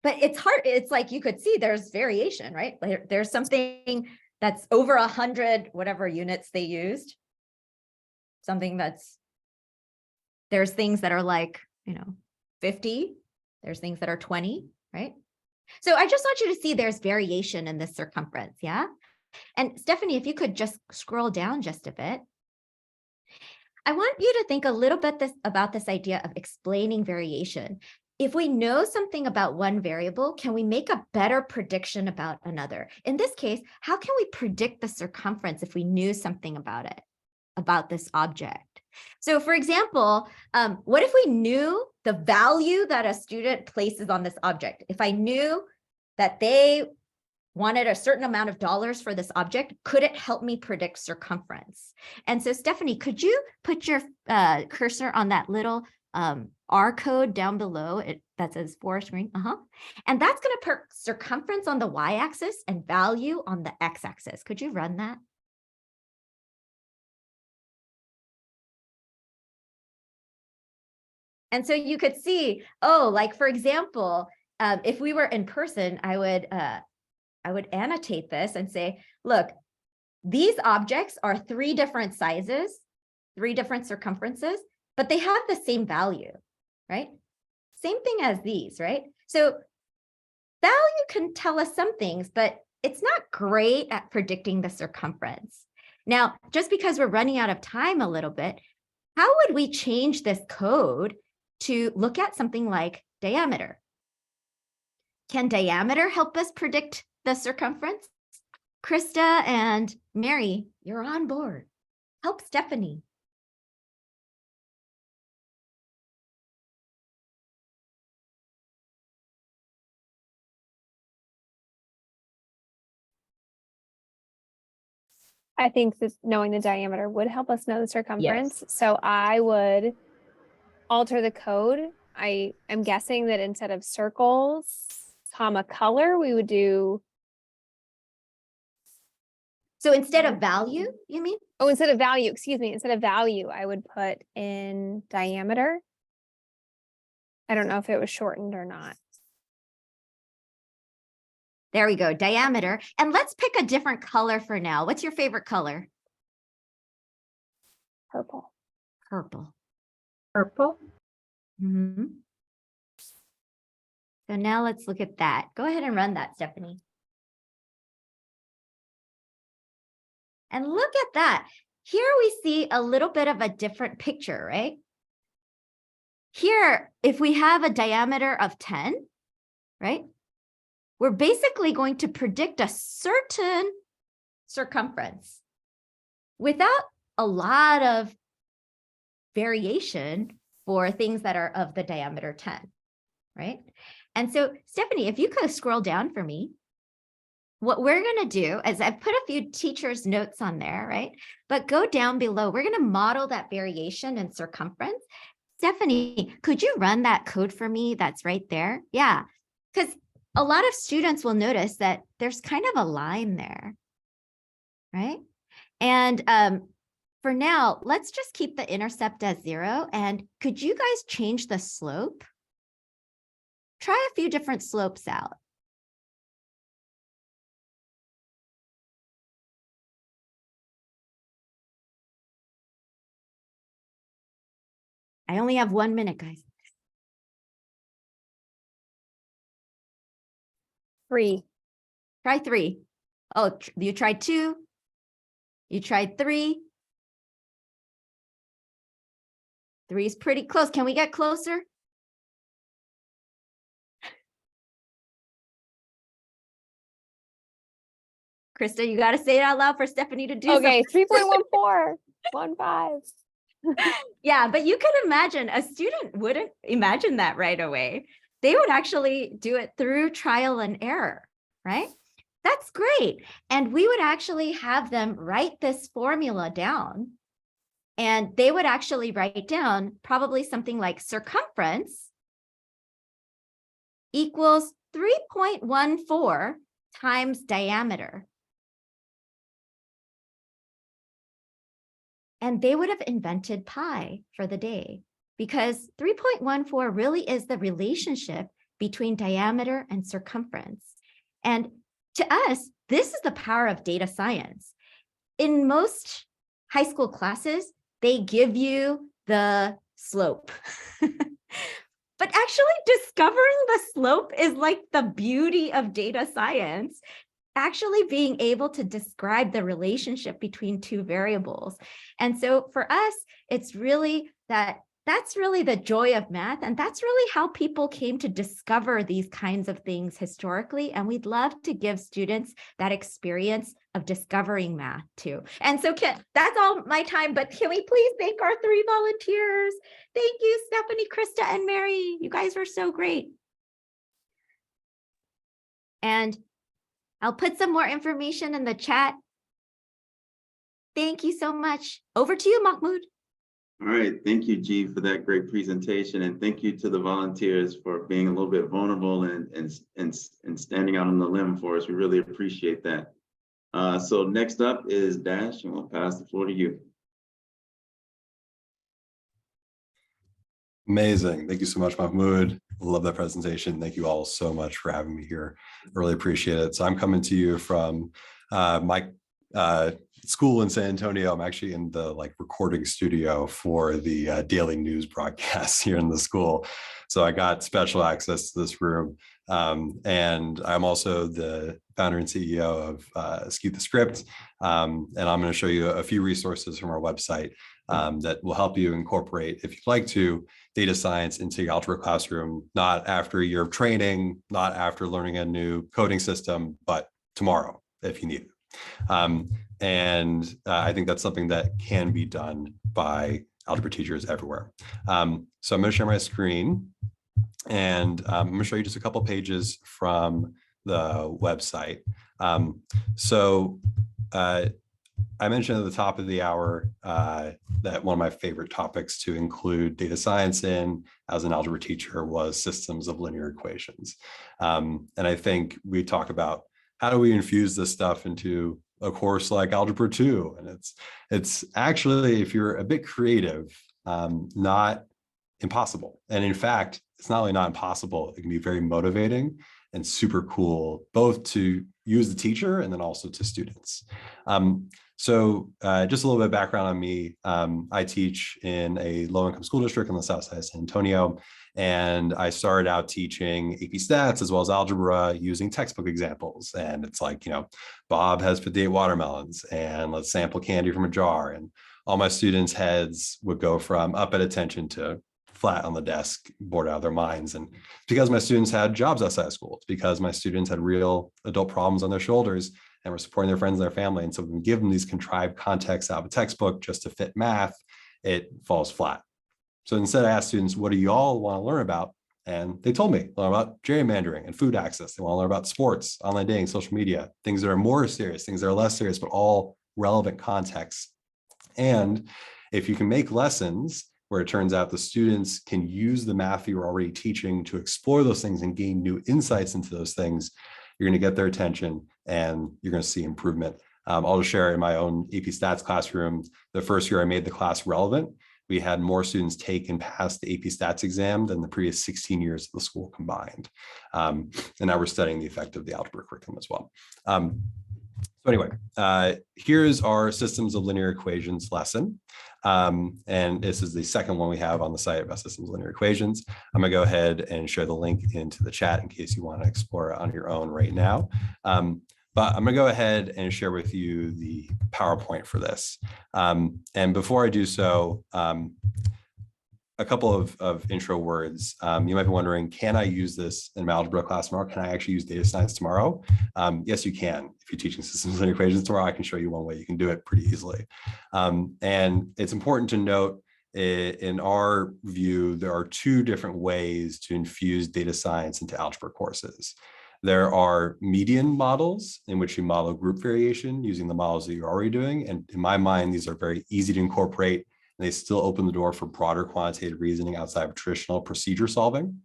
But it's hard. It's like you could see there's variation, right? There's something that's over 100, whatever units they used. Something there's things that are like, 50. There's things that are 20, right? So I just want you to see there's variation in this circumference, yeah? And Stephanie, if you could just scroll down just a bit. I want you to think a little bit about this idea of explaining variation. If we know something about one variable, can we make a better prediction about another? In this case, how can we predict the circumference if we knew something about it, about this object? So for example, what if we knew the value that a student places on this object? If I knew that they wanted a certain amount of dollars for this object, could it help me predict circumference? And so Stephanie, could you put your cursor on that little R code down below it that says forest green? And that's going to put circumference on the y-axis and value on the x-axis. Could you run that? And so you could see, oh, like for example, if we were in person, I would annotate this and say, look, these objects are 3 different sizes, 3 different circumferences, but they have the same value, right? Same thing as these, right? So value can tell us some things, but it's not great at predicting the circumference. Now, just because we're running out of time a little bit, how would we change this code to look at something like diameter? Can diameter help us predict the circumference? Krista and Mary, you're on board. Help Stephanie. I think that knowing the diameter would help us know the circumference. So I would alter the code. I am guessing that instead of circles, comma color, we would do. So instead of value, you mean? Oh, instead of value, excuse me, instead of value, I would put in diameter. I don't know if it was shortened or not. There we go, diameter. And let's pick a different color for now. What's your favorite color? Purple. Purple. Purple? Mm-hmm. So now let's look at that. Go ahead and run that, Stephanie. And look at that. Here we see a little bit of a different picture, right? Here, if we have a diameter of 10, right? We're basically going to predict a certain circumference without a lot of variation for things that are of the diameter 10, right? And so, Stephanie, if you could scroll down for me, what we're going to do is I've put a few teachers' notes on there, right? But go down below. We're going to model that variation in circumference. Stephanie, could you run that code for me that's right there? Yeah, because a lot of students will notice that there's kind of a line there, right? And for now, let's just keep the intercept as 0. And could you guys change the slope? Try a few different slopes out. I only have 1 minute, guys. 3. Try 3. Oh, you tried 2. You tried 3. 3 is pretty close. Can we get closer? Krista, you got to say it out loud for Stephanie to do. Okay, 3.14. 1.5. Yeah, but you can imagine a student wouldn't imagine that right away. They would actually do it through trial and error, right? That's great. And we would actually have them write this formula down. And they would actually write down probably something like circumference equals 3.14 times diameter. And they would have invented pi for the day because 3.14 really is the relationship between diameter and circumference. And to us, this is the power of data science. In most high school classes, they give you the slope. But actually discovering the slope is like the beauty of data science. Actually being able to describe the relationship between two variables. And so for us, it's really that's really the joy of math. And that's really how people came to discover these kinds of things historically. And we'd love to give students that experience of discovering math too. And so that's all my time, but can we please thank our 3 volunteers? Thank you, Stephanie, Krista, and Mary. You guys were so great. And I'll put some more information in the chat. Thank you so much. Over to you, Mahmoud. All right, thank you, G, for that great presentation, and thank you to the volunteers for being a little bit vulnerable and standing out on the limb for us. We really appreciate that. So next up is Dash, and we'll pass the floor to you. Amazing. Thank you so much, Mahmoud. Love that presentation. Thank you all so much for having me here. I really appreciate it. So I'm coming to you from my school in San Antonio. I'm actually in the recording studio for the daily news broadcasts here in the school. So I got special access to this room. And I'm also the founder and CEO of Skew the Script. And I'm going to show you a few resources from our website that will help you incorporate, if you'd like to, data science into your algebra classroom, not after a year of training, not after learning a new coding system, but tomorrow if you need it. I think that's something that can be done by algebra teachers everywhere. So I'm going to share my screen, and I'm going to show you just a couple pages from the website. I mentioned at the top of the hour that one of my favorite topics to include data science in as an algebra teacher was systems of linear equations. And I think we talk about how do we infuse this stuff into a course like Algebra 2? And it's actually, if you're a bit creative, not impossible. And in fact, it's not only not impossible, it can be very motivating and super cool, both to you as the teacher and then also to students. Just a little bit of background on me. I teach in a low-income school district on the south side of San Antonio, and I started out teaching AP Stats as well as algebra using textbook examples. And it's like, Bob has 58 watermelons, and let's sample candy from a jar. And all my students' heads would go from up at attention to flat on the desk, bored out of their minds. And because my students had jobs outside of school, it's because my students had real adult problems on their shoulders and were supporting their friends and their family. And so when we give them these contrived contexts out of a textbook just to fit math, it falls flat. So instead I asked students, what do you all want to learn about? And they told me, learn about gerrymandering and food access. They want to learn about sports, online dating, social media, things that are more serious, things that are less serious, but all relevant contexts. And if you can make lessons where it turns out the students can use the math you're already teaching to explore those things and gain new insights into those things, you're going to get their attention and you're going to see improvement. I'll just share in my own AP Stats classroom, the first year I made the class relevant, we had more students take and pass the AP Stats exam than the previous 16 years of the school combined. And now we're studying the effect of the algebra curriculum as well. So anyway, here's our systems of linear equations lesson. And this is the second one we have on the site about systems of linear equations. I'm gonna go ahead and share the link into the chat in case you want to explore it on your own right now. But I'm gonna go ahead and share with you the PowerPoint for this. And before I do so, a couple of intro words. You might be wondering, can I use this in my algebra class tomorrow? Can I actually use data science tomorrow? Yes, you can. If you're teaching systems of linear equations tomorrow, I can show you one way you can do it pretty easily. And it's important to note, in our view, there are two different ways to infuse data science into algebra courses. There are median models in which you model group variation using the models that you're already doing. And in my mind, these are very easy to incorporate. And they still open the door for broader quantitative reasoning outside of traditional procedure solving.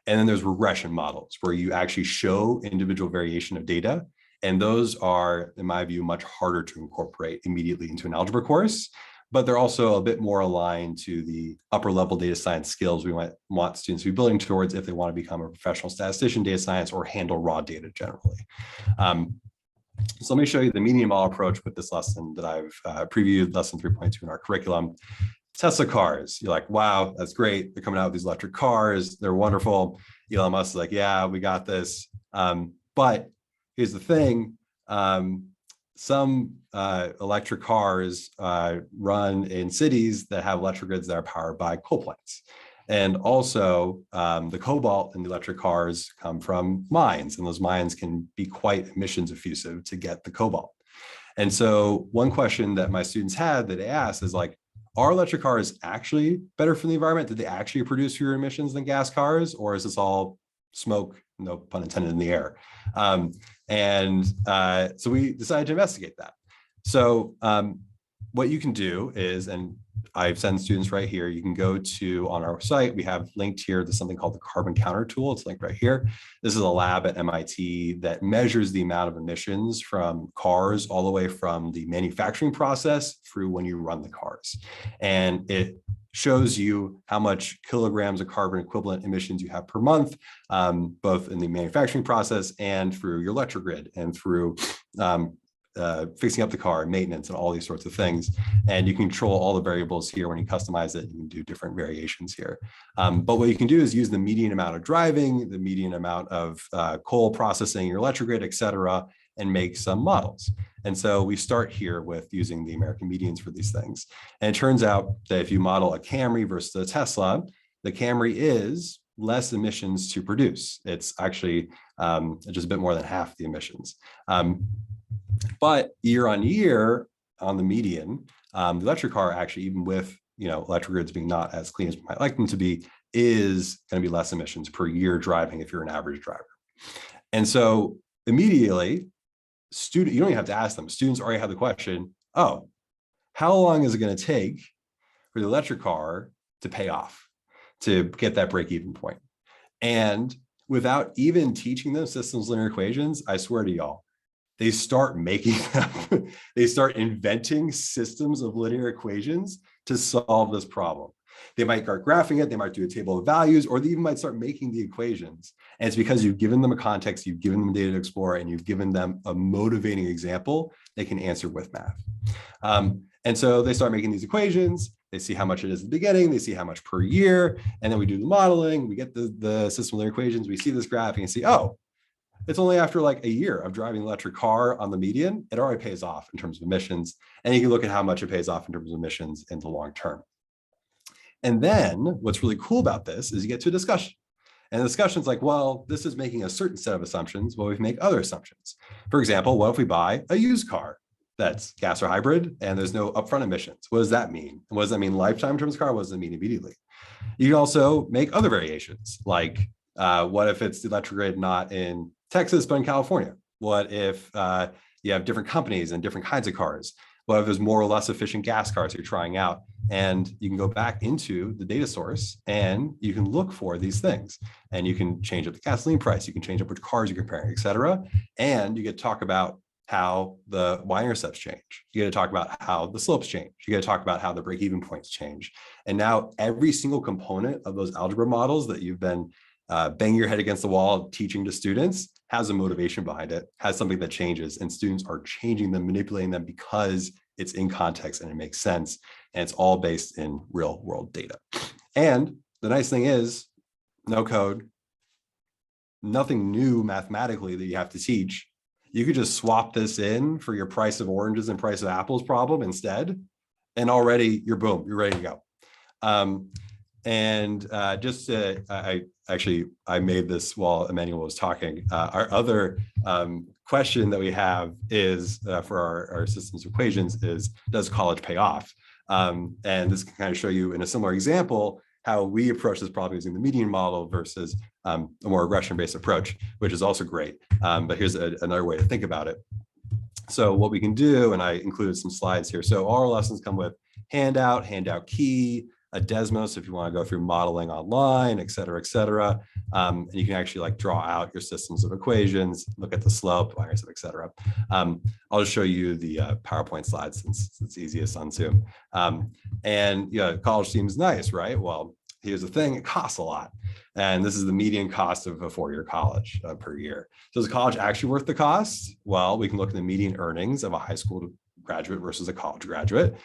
And then there's regression models where you actually show individual variation of data. And those are, in my view, much harder to incorporate immediately into an algebra course, but they're also a bit more aligned to the upper level data science skills we might want students to be building towards if they want to become a professional statistician, data science, or handle raw data generally. So let me show you the median model approach with this lesson that I've previewed, lesson 3.2 in our curriculum. Tesla cars. You're like, wow, that's great. They're coming out with these electric cars. They're wonderful. Elon Musk is like, yeah, we got this. But here's the thing. Some electric cars run in cities that have electric grids that are powered by coal plants. And also the cobalt in the electric cars come from mines, and those mines can be quite emissions effusive to get the cobalt. And so one question that my students had that they asked is like, are electric cars actually better for the environment? Did they actually produce fewer emissions than gas cars? Or is this all smoke, no pun intended, in the air? So we decided to investigate that. So what you can do is, and I've sent students right here, you can go to, on our site, we have linked here to something called the carbon counter tool. It's linked right here. This is a lab at MIT that measures the amount of emissions from cars all the way from the manufacturing process through when you run the cars. And it shows you how much kilograms of carbon equivalent emissions you have per month, both in the manufacturing process and through your electric grid and through fixing up the car, maintenance, and all these sorts of things. And you can control all the variables here. When you customize it, you can do different variations here. But what you can do is use the median amount of driving, the median amount of coal processing, your electric grid, et cetera, and make some models. And so we start here with using the American medians for these things. And it turns out that if you model a Camry versus a Tesla, the Camry is less emissions to produce. It's actually just a bit more than half the emissions. But year on year on the median, the electric car actually, even with electric grids being not as clean as we might like them to be, is going to be less emissions per year driving if you're an average driver. And so immediately, you don't even have to ask them. Students already have the question, oh, how long is it going to take for the electric car to pay off, to get that break-even point? And without even teaching them systems linear equations, I swear to y'all, they start making them, they start inventing systems of linear equations to solve this problem. They might start graphing it, they might do a table of values, or they even might start making the equations. And it's because you've given them a context, you've given them data to explore, and you've given them a motivating example they can answer with math. And so they start making these equations, they see how much it is at the beginning, they see how much per year, and then we do the modeling, we get the system linear equations, we see this graph and see, oh, it's only after like a year of driving an electric car on the median, it already pays off in terms of emissions. And you can look at how much it pays off in terms of emissions in the long term. And then what's really cool about this is you get to a discussion. And the discussion's like, well, this is making a certain set of assumptions. Well, we make other assumptions. For example, what if we buy a used car that's gas or hybrid and there's no upfront emissions? What does that mean? What does that mean lifetime in terms of car? What does it mean immediately? You can also make other variations, like what if it's the electric grid not in Texas, but in California? What if you have different companies and different kinds of cars? What if there's more or less efficient gas cars you're trying out? And you can go back into the data source and you can look for these things. And you can change up the gasoline price, you can change up which cars you're comparing, et cetera. And you get to talk about how the y-intercepts change. You get to talk about how the slopes change. You get to talk about how the break-even points change. And now every single component of those algebra models that you've been banging your head against the wall teaching to students has a motivation behind it, has something that changes, and students are changing them, manipulating them because it's in context and it makes sense. And it's all based in real world data. And the nice thing is no code, nothing new mathematically that you have to teach. You could just swap this in for your price of oranges and price of apples problem instead. And already you're ready to go. I made this while Emmanuel was talking. Our other question that we have is for our systems equations is, does college pay off? And this can kind of show you in a similar example how we approach this problem using the median model versus a more regression-based approach, which is also great. But here's another way to think about it. So what we can do, and I included some slides here. So all our lessons come with handout key, a Desmos if you want to go through modeling online, et cetera, et cetera. And you can actually like draw out your systems of equations, look at the slope, et cetera. I'll just show you the PowerPoint slides since it's easiest on Zoom. And college seems nice, right? Well, here's the thing, it costs a lot. And this is the median cost of a four-year college per year. So is college actually worth the cost? Well, we can look at the median earnings of a high school graduate versus a college graduate.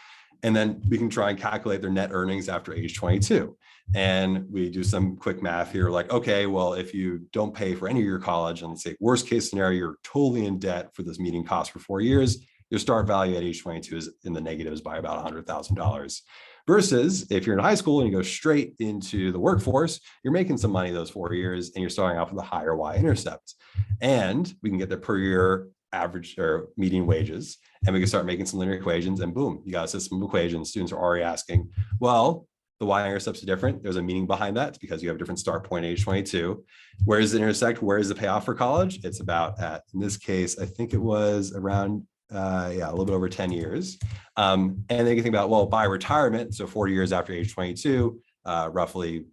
And then we can try and calculate their net earnings after age 22. And we do some quick math here, like, okay, well, if you don't pay for any of your college, and let's say worst case scenario, you're totally in debt for this median cost for 4 years, your start value at age 22 is in the negatives by about $100,000. Versus if you're in high school and you go straight into the workforce, you're making some money those 4 years and you're starting off with a higher y-intercept. And we can get the per year average or median wages, and we can start making some linear equations, and boom, you got a system of equations. Students are already asking, well, the y-intercepts are different. There's a meaning behind that. It's because you have a different start point at age 22. Where does it intersect? Where is the payoff for college? It's about in this case, I think it was around, a little bit over 10 years. And then you can think about, well, by retirement, so 40 years after age 22, roughly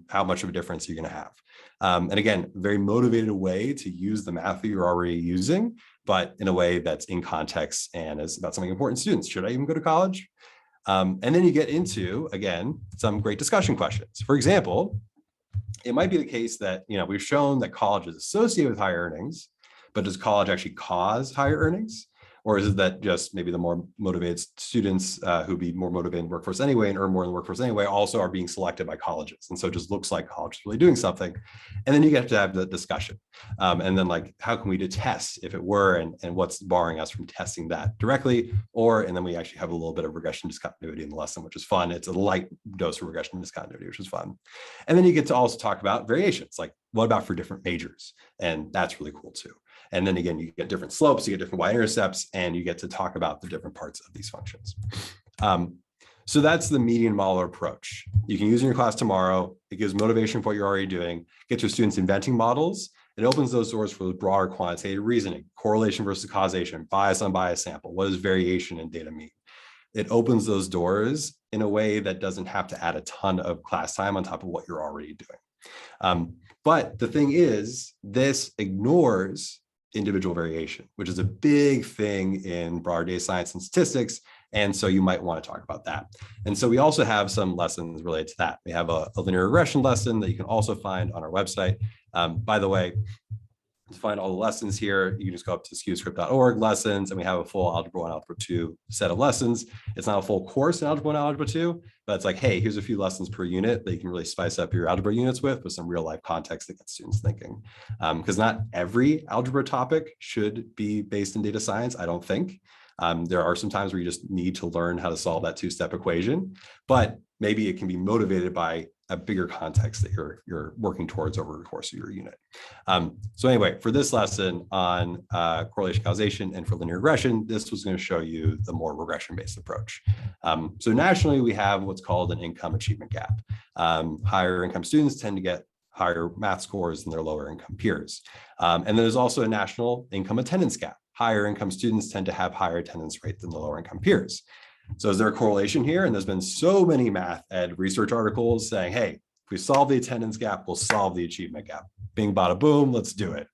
how much of a difference you're going to have. And again, very motivated way to use the math that you're already using, but in a way that's in context and is about something important to students. Should I even go to college? And then you get into, again, some great discussion questions. For example, it might be the case that, we've shown that college is associated with higher earnings, but does college actually cause higher earnings? Or is it that just maybe the more motivated students who'd be more motivated in the workforce anyway and earn more in the workforce anyway also are being selected by colleges? And so it just looks like college is really doing something. And then you get to have the discussion. And then like, how can we detest if it were, and what's barring us from testing that directly? And then we actually have a little bit of regression discontinuity in the lesson, which is fun. It's a light dose of regression discontinuity, which is fun. And then you get to also talk about variations, like what about for different majors? And that's really cool too. And then again, you get different slopes, you get different y-intercepts, and you get to talk about the different parts of these functions. So that's the median model approach. You can use in your class tomorrow. It gives motivation for what you're already doing, gets your students inventing models. It opens those doors for the broader quantitative reasoning, correlation versus causation, bias unbiased sample. What does variation in data mean? It opens those doors in a way that doesn't have to add a ton of class time on top of what you're already doing. But the thing is, this ignores individual variation, which is a big thing in broader data science and statistics. And so you might want to talk about that. And so we also have some lessons related to that. We have a linear regression lesson that you can also find on our website. By the way, to find all the lessons here, you can just go up to skewscript.org lessons, and we have a full Algebra 1, Algebra 2 set of lessons. It's not a full course in Algebra 1, Algebra 2, but it's like, hey, here's a few lessons per unit that you can really spice up your algebra units with some real life context that gets students thinking. Because not every algebra topic should be based in data science, I don't think. There are some times where you just need to learn how to solve that two-step equation, but maybe it can be motivated by a bigger context that you're working towards over the course of your unit. So anyway, for this lesson on correlation causation and for linear regression, this was going to show you the more regression-based approach. So nationally, we have what's called an income achievement gap. Higher income students tend to get higher math scores than their lower income peers. And there's also a national income attendance gap. Higher income students tend to have higher attendance rate than the lower income peers. So is there a correlation here? And there's been so many math ed research articles saying, hey, if we solve the attendance gap, we'll solve the achievement gap. Bing, bada, boom, let's do it.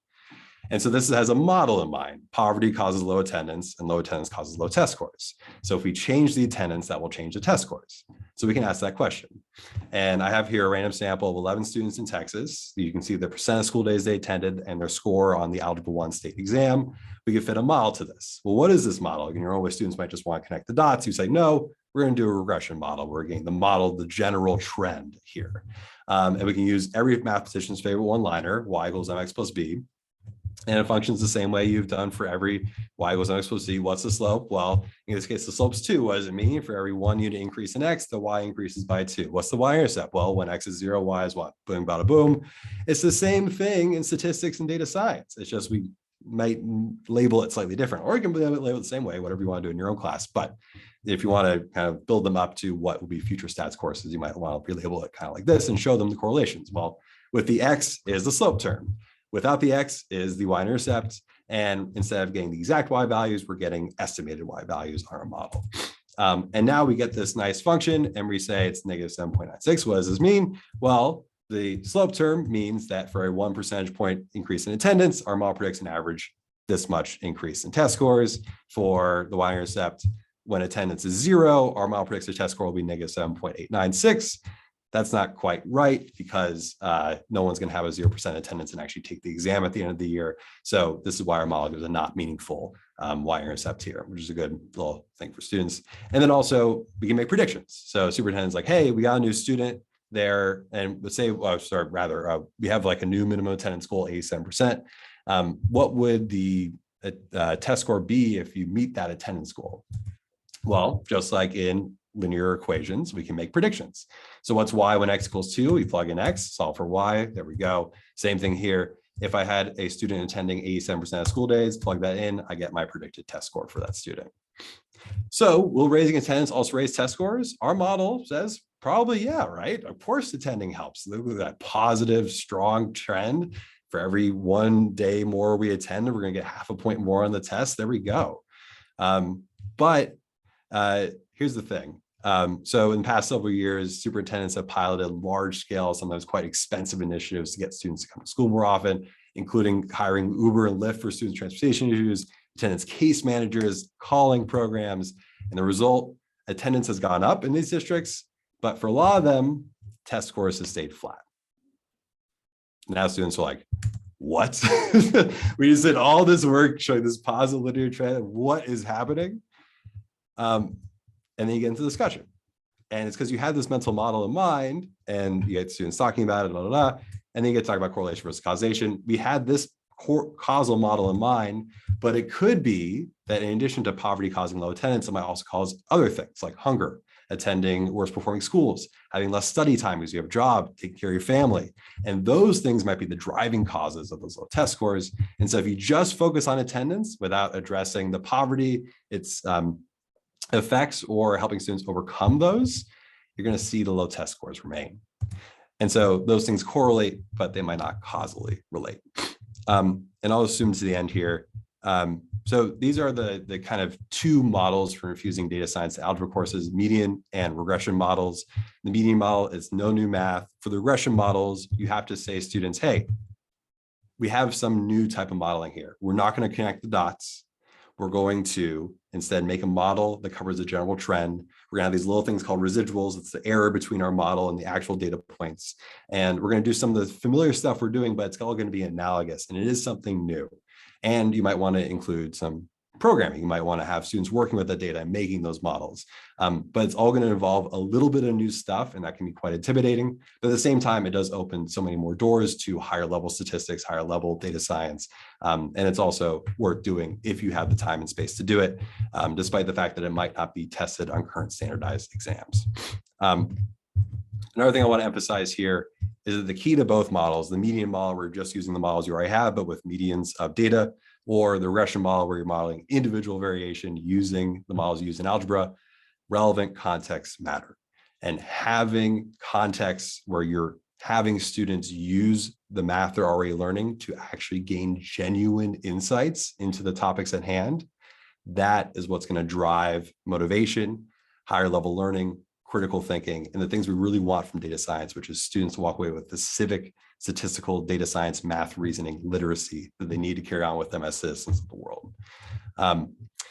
And so this has a model in mind. Poverty causes low attendance, and low attendance causes low test scores. So if we change the attendance, that will change the test scores. So we can ask that question. And I have here a random sample of 11 students in Texas. You can see the percent of school days they attended and their score on the Algebra 1 state exam. We can fit a model to this. Well, what is this model? And your own way students might just want to connect the dots. You say, no, we're going to do a regression model. We're getting the model, the general trend here. And we can use every mathematician's favorite one-liner, y equals mx plus b. And it functions the same way you've done for every y equals mx plus c. What's the slope? Well, in this case, the slope's 2. What does it mean? For every 1 unit increase in x, the y increases by 2. What's the y-intercept? Well, when x is 0, y is what? Boom, bada, boom. It's the same thing in statistics and data science. It's just we might label it slightly different, or you can label it the same way, whatever you want to do in your own class. But if you want to kind of build them up to what will be future stats courses, you might want to relabel it kind of like this and show them the correlations. Well, with the x is the slope term. Without the x is the y-intercept. And instead of getting the exact y values, we're getting estimated y values on our model. And now we get this nice function and we say it's negative 7.96. What does this mean? Well, the slope term means that for a 1 percentage point increase in attendance, our model predicts an average this much increase in test scores. For the y-intercept, when attendance is 0, our model predicts the test score will be negative 7.896. That's not quite right because no one's going to have a 0% attendance and actually take the exam at the end of the year. So this is why our model gives a not meaningful y-intercept here, which is a good little thing for students. And then also we can make predictions. So superintendent's like, hey, we got a new student there, and let's say, we have like a new minimum attendance goal, 87%. What would the test score be if you meet that attendance goal? Well, just like in linear equations, we can make predictions. So what's y when x equals 2? We plug in x, solve for y. There we go. Same thing here. If I had a student attending 87% of school days, plug that in, I get my predicted test score for that student. So will raising attendance also raise test scores? Our model says probably, yeah, right? Of course, attending helps. Look at that positive, strong trend. For every 1 day more we attend, we're going to get half a point more on the test. There we go. But here's the thing. So in the past several years, superintendents have piloted large scale, sometimes quite expensive initiatives to get students to come to school more often, including hiring Uber and Lyft for student transportation issues, attendance case managers, calling programs. And the result, attendance has gone up in these districts, but for a lot of them, test scores have stayed flat. Now students are like, what? We just did all this work showing this positive linear trend. What is happening? And then you get into discussion. And it's because you had this mental model in mind and you get students talking about it, blah, blah, blah, and then you get to talk about correlation versus causation. We had this causal model in mind, but it could be that in addition to poverty causing low attendance, it might also cause other things like hunger, attending worse performing schools, having less study time because you have a job, taking care of your family. And those things might be the driving causes of those low test scores. And so if you just focus on attendance without addressing the poverty, its effects or helping students overcome those, you're going to see the low test scores remain. And so those things correlate, but they might not causally relate. And I'll assume to the end here. So these are the kind of two models for infusing data science to algebra courses, median and regression models. The median model is no new math. For the regression models, you have to say students, hey, we have some new type of modeling here. We're not going to connect the dots. We're going to instead make a model that covers a general trend. We're gonna have these little things called residuals. It's the error between our model and the actual data points. And we're gonna do some of the familiar stuff we're doing, but it's all gonna be analogous and it is something new. And you might wanna include some programming. You might wanna have students working with the data and making those models. But it's all gonna involve a little bit of new stuff and that can be quite intimidating. But at the same time, it does open so many more doors to higher level statistics, higher level data science. And it's also worth doing if you have the time and space to do it, despite the fact that it might not be tested on current standardized exams. Another thing I want to emphasize here is that the key to both models, the median model, we're just using the models you already have, but with medians of data, or the regression model where you're modeling individual variation using the models used in algebra, relevant contexts matter. And having contexts where you're having students use the math they're already learning to actually gain genuine insights into the topics at hand, that is what's going to drive motivation, higher level learning, critical thinking, and the things we really want from data science, which is students to walk away with the civic, statistical, data science, math, reasoning, literacy that they need to carry on with them as citizens of the world.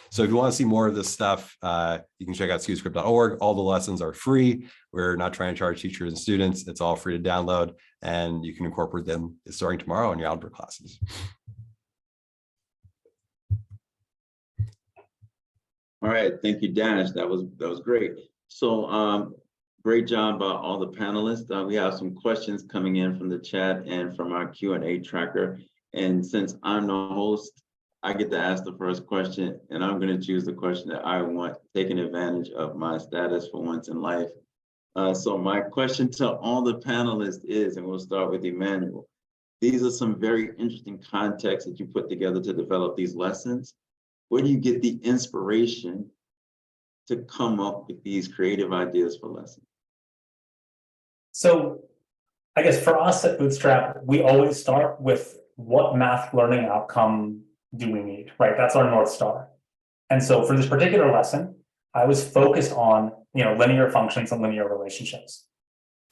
So if you want to see more of this stuff, you can check out sqscript.org. All the lessons are free. We're not trying to charge teachers and students. It's all free to download, and you can incorporate them starting tomorrow in your algebra classes. All right, thank you, Dash. That was great. So great job by all the panelists. We have some questions coming in from the chat and from our Q&A tracker. And since I'm the host, I get to ask the first question, and I'm going to choose the question that I want, taking advantage of my status for once in life. So my question to all the panelists is, and we'll start with Emmanuel, these are some very interesting contexts that you put together to develop these lessons. Where do you get the inspiration to come up with these creative ideas for lessons? So I guess for us at Bootstrap, we always start with what math learning outcome do we need, right? That's our North Star. And so for this particular lesson, I was focused on, linear functions and linear relationships.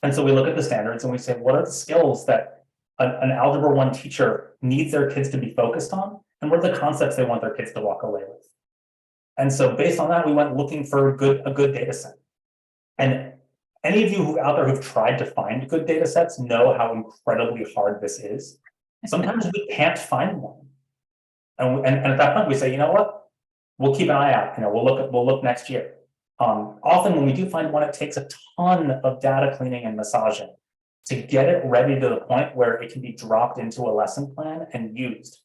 And so we look at the standards and we say, what are the skills that an Algebra 1 teacher needs their kids to be focused on? And what are the concepts they want their kids to walk away with? And so based on that, we went looking for a good data set. And any of you out there who've tried to find good data sets know how incredibly hard this is. Sometimes we can't find one. And at that point we say, you know what? We'll keep an eye out. We'll look next year. Often when we do find one, it takes a ton of data cleaning and massaging to get it ready to the point where it can be dropped into a lesson plan and used.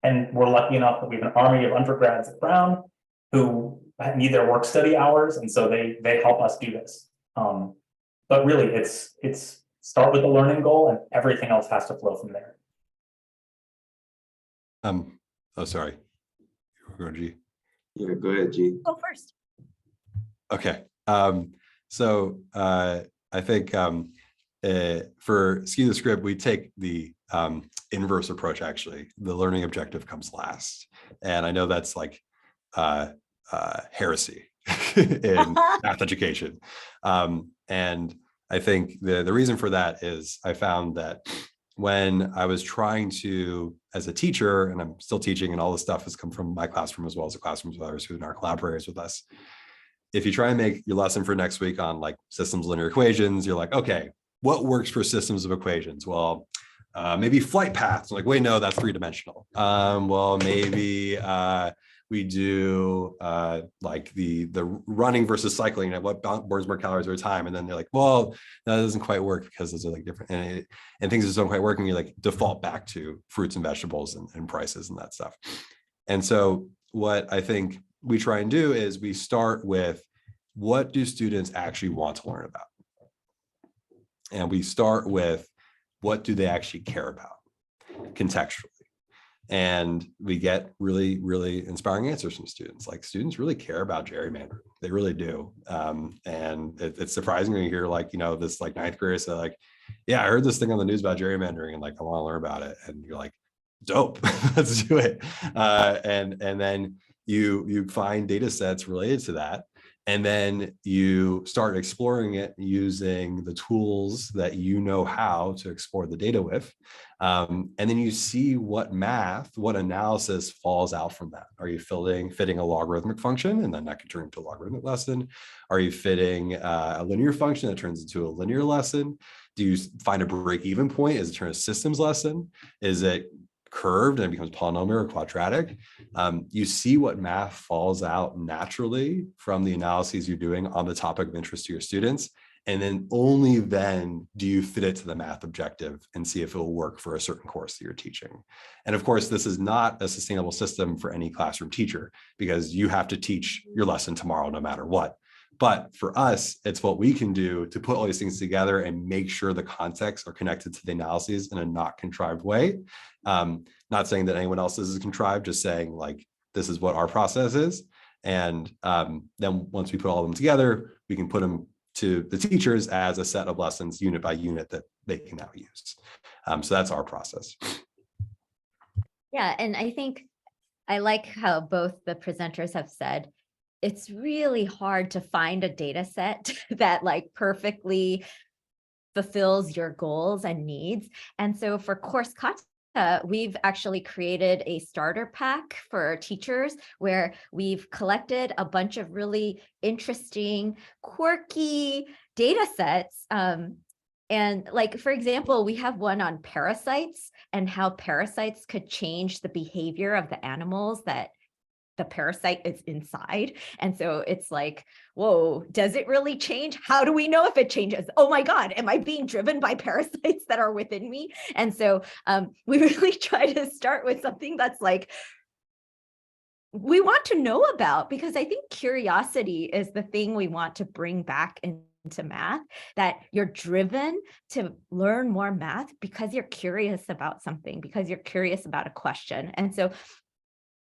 And we're lucky enough that we have an army of undergrads at Brown who need their work study hours, and so they help us do this. But really, it's start with the learning goal, and everything else has to flow from there. Oh, sorry. Go, G. Yeah, go ahead, G. Go first. Okay. So I think for Skew the Script, we take the inverse approach, actually. The learning objective comes last. And I know that's like heresy in math education. And I think the reason for that is I found that when I was trying to, as a teacher, and I'm still teaching, and all this stuff has come from my classroom as well as the classrooms of others who are collaborators with us. If you try and make your lesson for next week on like systems linear equations, you're like, okay, what works for systems of equations? Well, Maybe flight paths. I'm like, wait, no, that's three-dimensional. Well, maybe we do like the running versus cycling at what burns more calories over time. And then they're like, well, that doesn't quite work because those are like different, and things just don't quite work. And you like default back to fruits and vegetables and prices and that stuff. And so what I think we try and do is we start with, what do students actually want to learn about? And we start with, what do they actually care about contextually? And we get really, really inspiring answers from students. Like, students really care about gerrymandering. They really do. And it's surprising when you hear, like, you know, this like ninth grader say like, yeah, I heard this thing on the news about gerrymandering and like, I want to learn about it. And you're like, dope, let's do it. And then you find data sets related to that. And then you start exploring it using the tools that you know how to explore the data with. And then you see what math, what analysis falls out from that. Are you fitting a logarithmic function, and then that could turn into a logarithmic lesson? Are you fitting a linear function that turns into a linear lesson? Do you find a break-even point? Is it turn a systems lesson? Is it curved and it becomes polynomial or quadratic? You see what math falls out naturally from the analyses you're doing on the topic of interest to your students. And then only then do you fit it to the math objective and see if it will work for a certain course that you're teaching. And of course, this is not a sustainable system for any classroom teacher, because you have to teach your lesson tomorrow no matter what. But for us, it's what we can do to put all these things together and make sure the contexts are connected to the analyses in a not contrived way. Not saying that anyone else's is contrived, just saying like, this is what our process is. And then once we put all of them together, we can put them to the teachers as a set of lessons unit by unit that they can now use. So that's our process. Yeah, and I think I like how both the presenters have said, it's really hard to find a data set that like perfectly fulfills your goals and needs. And so for Course Kata, we've actually created a starter pack for teachers where we've collected a bunch of really interesting, quirky data sets. And like, for example, we have one on parasites and how parasites could change the behavior of the animals that the parasite is inside. And so it's like, whoa, does it really change? How do we know if it changes? Oh my God, am I being driven by parasites that are within me? And so we really try to start with something that's like, we want to know about, because I think curiosity is the thing we want to bring back into math, that you're driven to learn more math because you're curious about something, because you're curious about a question. And so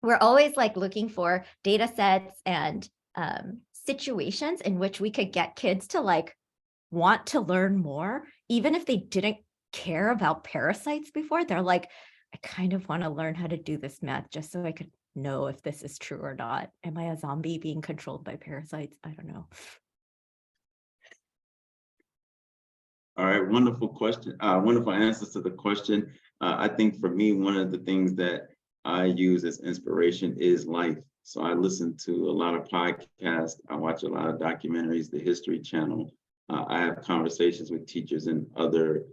we're always like looking for data sets and situations in which we could get kids to like want to learn more, even if they didn't care about parasites before. They're like, I kind of want to learn how to do this math just so I could know if this is true or not. Am I a zombie being controlled by parasites? I don't know. All right, wonderful question. Wonderful answers to the question. I think for me, one of the things that I use as inspiration is life. So I listen to a lot of podcasts. I watch a lot of documentaries, the History Channel. I have conversations with teachers and for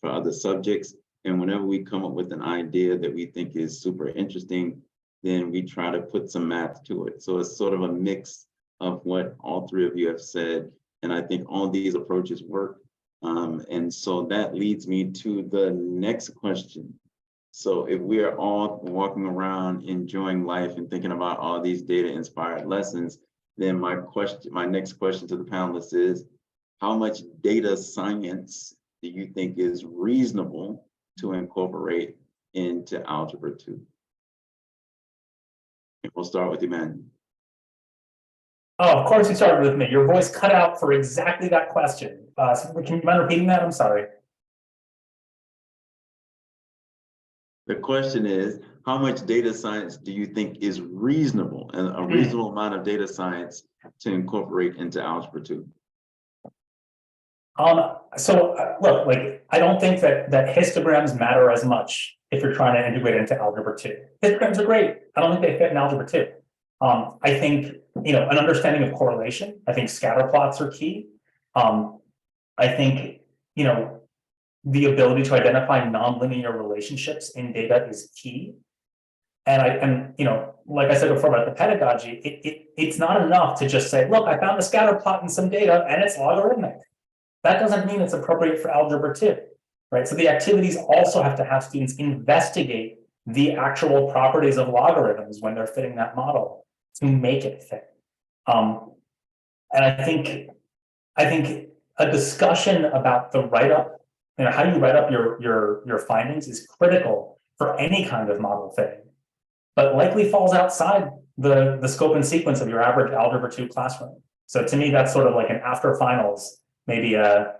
other subjects. And whenever we come up with an idea that we think is super interesting, then we try to put some math to it. So it's sort of a mix of what all three of you have said. And I think all these approaches work. And so that leads me to the next question. So if we are all walking around enjoying life and thinking about all these data-inspired lessons, then my next question to the panelists is, how much data science do you think is reasonable to incorporate into Algebra 2? And we'll start with Emmanuel. Oh, of course you started with me. Your voice cut out for exactly that question. So can you mind repeating that? I'm sorry. The question is, how much data science do you think is reasonable, and a reasonable amount of data science to incorporate into Algebra 2? Look, like, I don't think that histograms matter as much if you're trying to integrate it into Algebra 2. Histograms are great. I don't think they fit in Algebra 2. I think, an understanding of correlation, I think scatter plots are key. I think, the ability to identify nonlinear relationships in data is key. And you know, like I said before about the pedagogy, it's not enough to just say, look, I found a scatter plot in some data and it's logarithmic. That doesn't mean it's appropriate for algebra 2, right? So the activities also have to have students investigate the actual properties of logarithms when they're fitting that model to make it fit. And I think a discussion about the write-up, you know, how you write up your findings is critical for any kind of model fitting, but likely falls outside the scope and sequence of your average algebra 2 classroom. So to me, that's sort of like an after finals, maybe a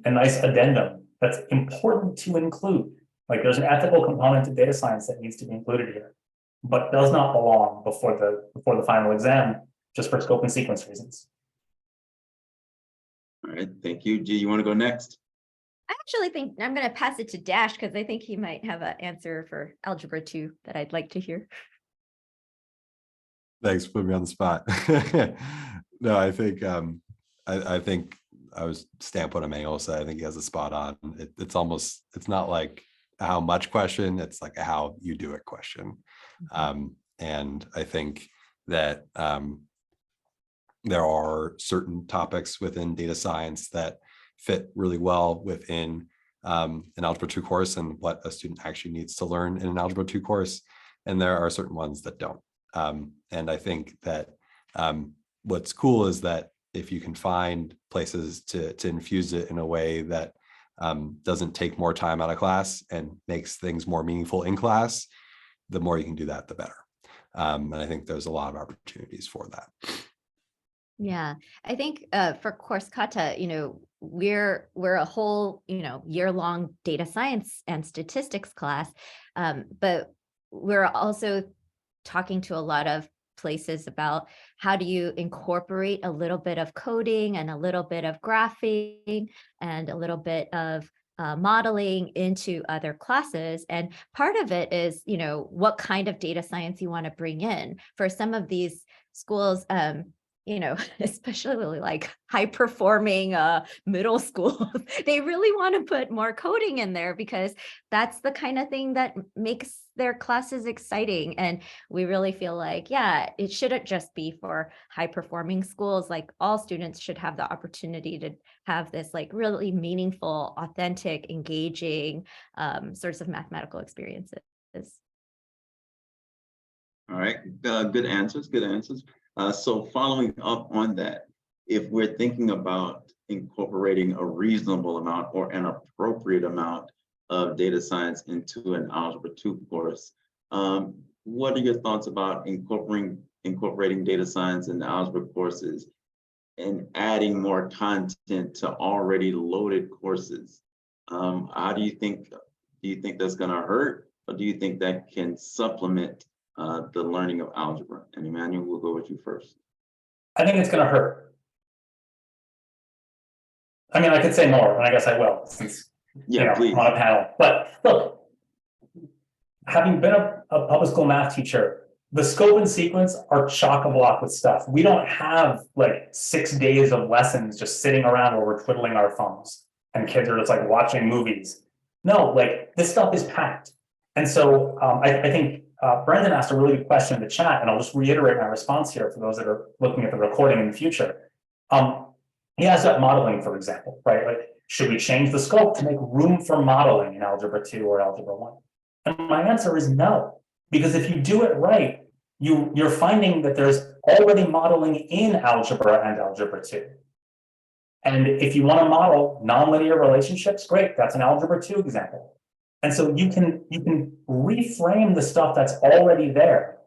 nice addendum that's important to include. Like there's an ethical component to data science that needs to be included here, but does not belong before the final exam, just for scope and sequence reasons. All right, thank you. G, you want to go next? I actually think I'm going to pass it to Dash because I think he might have an answer for Algebra 2 that I'd like to hear. Thanks for putting me on the spot. No, I think I think I was stamp what Emmanuel said. I think he has a spot on. It's not like a how much question, it's like a how you do it question. And I think that there are certain topics within data science that fit really well within an Algebra 2 course and what a student actually needs to learn in an Algebra 2 course. And there are certain ones that don't. And I think that what's cool is that if you can find places to infuse it in a way that doesn't take more time out of class and makes things more meaningful in class, the more you can do that, the better. And I think there's a lot of opportunities for that. Yeah, I think for course Kata, you know, we're a whole, you know, year-long data science and statistics class, but we're also talking to a lot of places about how do you incorporate a little bit of coding and a little bit of graphing and a little bit of modeling into other classes. And part of it is, you know, what kind of data science you want to bring in. For some of these schools, you know, especially like high performing middle schools, they really want to put more coding in there because that's the kind of thing that makes their classes exciting. And we really feel like, yeah, it shouldn't just be for high performing schools. Like all students should have the opportunity to have this like really meaningful, authentic, engaging sorts of mathematical experiences. All right, good answers, good answers. So following up on that, if we're thinking about incorporating a reasonable amount or an appropriate amount of data science into an Algebra 2 course, what are your thoughts about incorporating data science in the algebra courses and adding more content to already loaded courses? How do you think that's going to hurt, or do you think that can supplement the learning of algebra? And Emmanuel, we'll go with you first. I think it's going to hurt. I mean, I could say more, and I guess I will, since please. I'm on a panel. But look, having been a public school math teacher, the scope and sequence are chock-a-block with stuff. We don't have like 6 days of lessons just sitting around where we're twiddling our thumbs and kids are just like watching movies. No, like this stuff is packed. And so I think Brendan asked a really good question in the chat, and I'll just reiterate my response here for those that are looking at the recording in the future. He asked about modeling, for example, right? Like, should we change the scope to make room for modeling in Algebra 2 or Algebra 1? And my answer is no, because if you do it right, you're finding that there's already modeling in Algebra and Algebra 2. And if you want to model nonlinear relationships, great, that's an Algebra 2 example. And so you can reframe the stuff that's already there.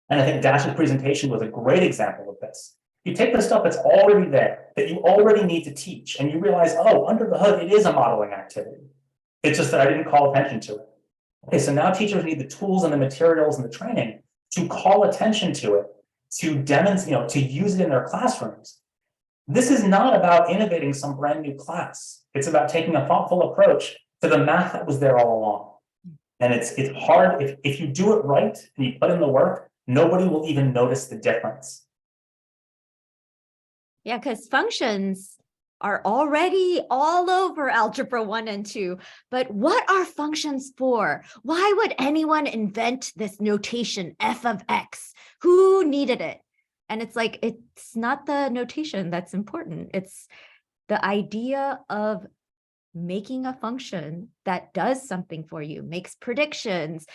And I think Dash's presentation was a great example of this. You take the stuff that's already there, that you already need to teach, and you realize, oh, under the hood, it is a modeling activity. It's just that I didn't call attention to it. Okay, so now teachers need the tools and the materials and the training to call attention to it, to demonstrate, to use it in their classrooms. This is not about innovating some brand new class. It's about taking a thoughtful approach to the math that was there all along. And it's hard, if you do it right and you put in the work, nobody will even notice the difference. Yeah, because functions are already all over Algebra 1 and 2, but what are functions for? Why would anyone invent this notation f of x? Who needed it? And it's like, it's not the notation that's important. It's the idea of making a function that does something for you, makes predictions,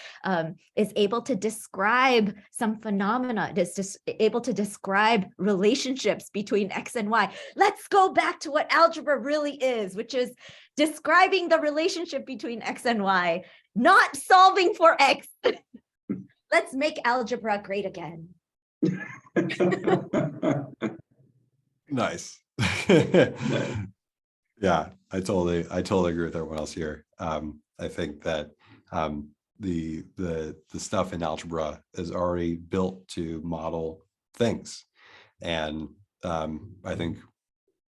is able to describe some phenomena, is just able to describe relationships between X and Y. Let's go back to what algebra really is, which is describing the relationship between X and Y, not solving for X. Let's make algebra great again. Nice. Yeah, I totally agree with everyone else here. I think that the stuff in algebra is already built to model things, and I think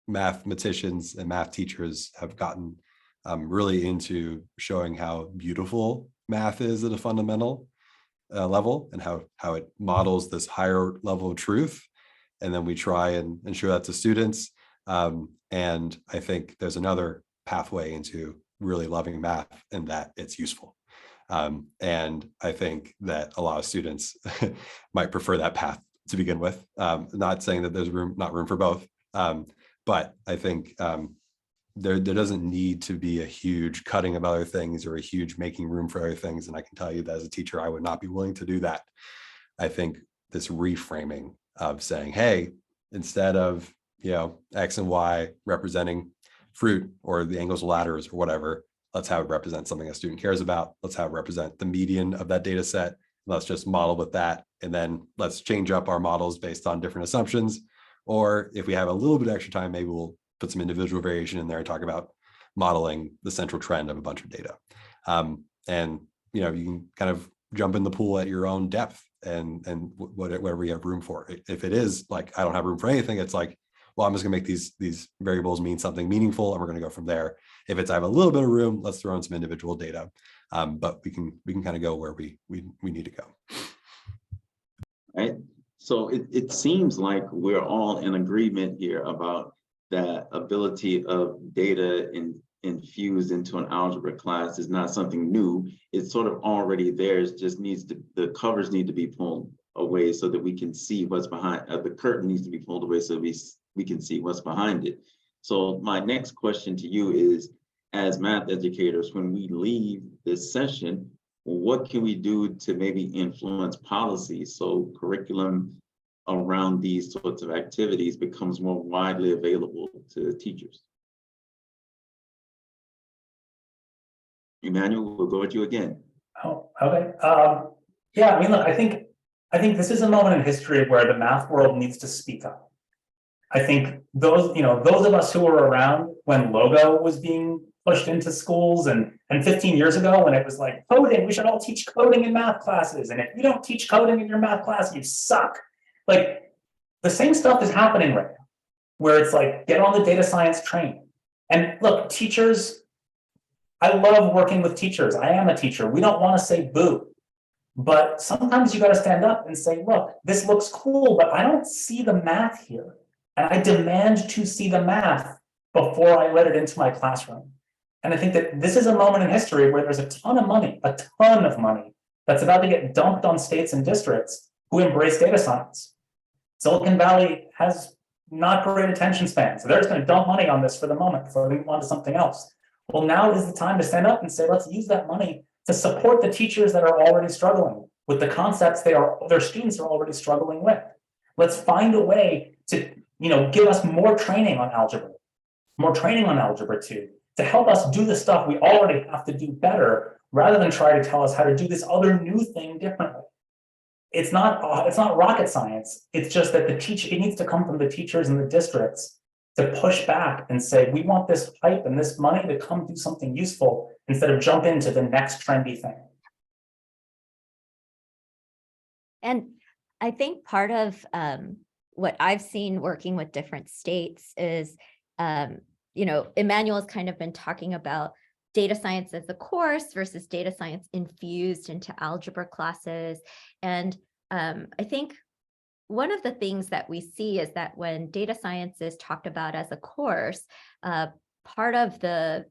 mathematicians and math teachers have gotten really into showing how beautiful math is at a fundamental level, and how it models this higher level of truth, and then we try and show that to students. And I think there's another pathway into really loving math, and that it's useful. And I think that a lot of students might prefer that path to begin with. Not saying that there's not room for both, but I think there doesn't need to be a huge cutting of other things or a huge making room for other things. And I can tell you that as a teacher, I would not be willing to do that. I think this reframing of saying, hey, instead of X and Y representing fruit or the angles of ladders or whatever, let's have it represent something a student cares about. Let's have it represent the median of that data set. Let's just model with that. And then let's change up our models based on different assumptions. Or if we have a little bit of extra time, maybe we'll put some individual variation in there and talk about modeling the central trend of a bunch of data. And you can kind of jump in the pool at your own depth and whatever you have room for. If it is like, I don't have room for anything, it's like, well, I'm just gonna make these variables mean something meaningful, and we're gonna go from there. If it's I have a little bit of room, let's throw in some individual data, but we can kind of go where we need to go. Right. So it seems like we're all in agreement here about that ability of data infused into an algebra class is not something new. It's sort of already there. It just the covers need to be pulled away so that we can see what's behind. The curtain needs to be pulled away so we can see what's behind it. So my next question to you is, as math educators, when we leave this session, what can we do to maybe influence policy so curriculum around these sorts of activities becomes more widely available to teachers? Emmanuel, we'll go with you again. Oh, okay. Yeah, I mean, look, I think this is a moment in history where the math world needs to speak up. I think those of us who were around when Logo was being pushed into schools and 15 years ago when it was like coding, we should all teach coding in math classes. And if you don't teach coding in your math class, you suck. Like the same stuff is happening right now, where it's like, get on the data science train. And look, teachers, I love working with teachers. I am a teacher. We don't want to say boo. But sometimes you got to stand up and say, look, this looks cool, but I don't see the math here. And I demand to see the math before I let it into my classroom. And I think that this is a moment in history where there's a ton of money that's about to get dumped on states and districts who embrace data science. Silicon Valley has not great attention spans. So they're just going to dump money on this for the moment before they move on to something else. Well, now is the time to stand up and say, let's use that money to support the teachers that are already struggling with the concepts their students are already struggling with. Let's find a way to give us more training on algebra, more training on algebra 2, to help us do the stuff we already have to do better, rather than try to tell us how to do this other new thing differently. It's not rocket science. It's just that it needs to come from the teachers and the districts to push back and say, we want this hype and this money to come do something useful instead of jump into the next trendy thing. And I think part of what I've seen working with different states is, Emmanuel's kind of been talking about data science as a course versus data science infused into algebra classes. And I think one of the things that we see is that when data science is talked about as a course, part of the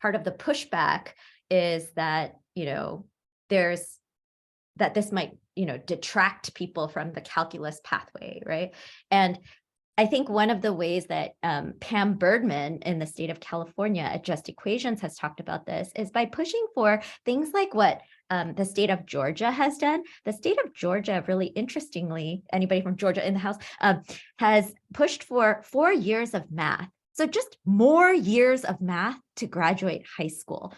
pushback is that, that this might, detract people from the calculus pathway, right? And I think one of the ways that Pam Birdman in the state of California at Just Equations has talked about this is by pushing for things like what the state of Georgia has done. The state of Georgia, really interestingly, anybody from Georgia in the house, has pushed for 4 years of math. So just more years of math to graduate high school.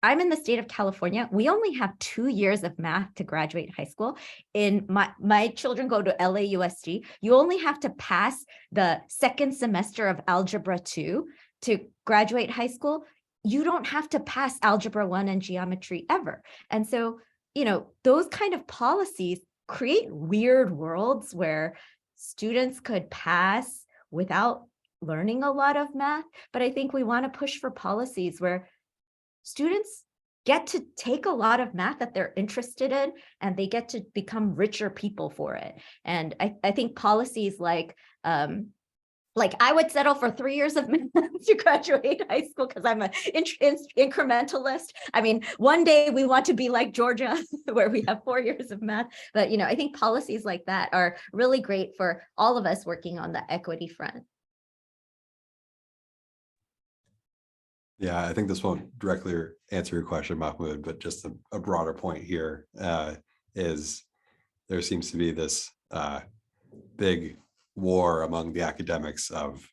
I'm in the state of California. We only have 2 years of math to graduate high school. In my children go to LAUSD. You only have to pass the second semester of Algebra 2 to graduate high school. You don't have to pass Algebra 1 and geometry ever. And so, those kind of policies create weird worlds where students could pass without learning a lot of math. But I think we want to push for policies where students get to take a lot of math that they're interested in, and they get to become richer people for it. And I think policies like I would settle for 3 years of math to graduate high school because I'm an incrementalist. I mean, one day we want to be like Georgia, where we have 4 years of math. But, I think policies like that are really great for all of us working on the equity front. Yeah, I think this won't directly answer your question, Mahmoud, but just a broader point here is there seems to be this big war among the academics of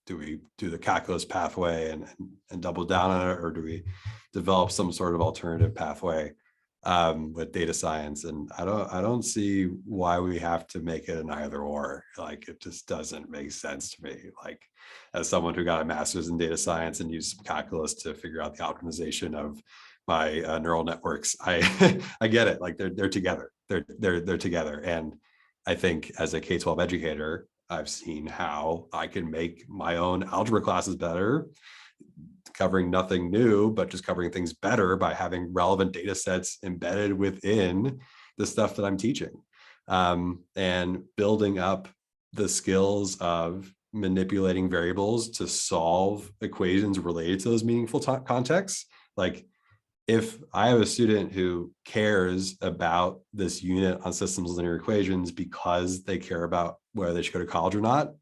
do we do the calculus pathway and double down on it, or do we develop some sort of alternative pathway with data science? And I don't see why we have to make it an either or. Like, it just doesn't make sense to me. Like, as someone who got a master's in data science and used calculus to figure out the optimization of my neural networks, I I get it. Like, they're together. They're together. And I think as a K-12 educator, I've seen how I can make my own algebra classes better, covering nothing new, but just covering things better by having relevant data sets embedded within the stuff that I'm teaching, and building up the skills of manipulating variables to solve equations related to those meaningful contexts. Like, if I have a student who cares about this unit on systems linear equations because they care about whether they should go to college or not,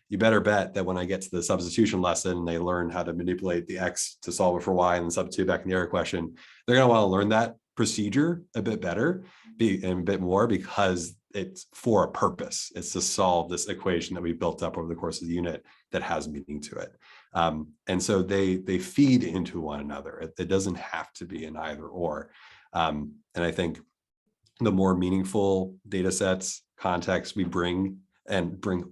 you better bet that when I get to the substitution lesson and they learn how to manipulate the X to solve it for Y and then substitute back in the error question, they're going to want to learn that procedure a bit better and a bit more, because it's for a purpose. It's to solve this equation that we built up over the course of the unit that has meaning to it. And so they feed into one another. It doesn't have to be an either or. And I think the more meaningful data sets, context we bring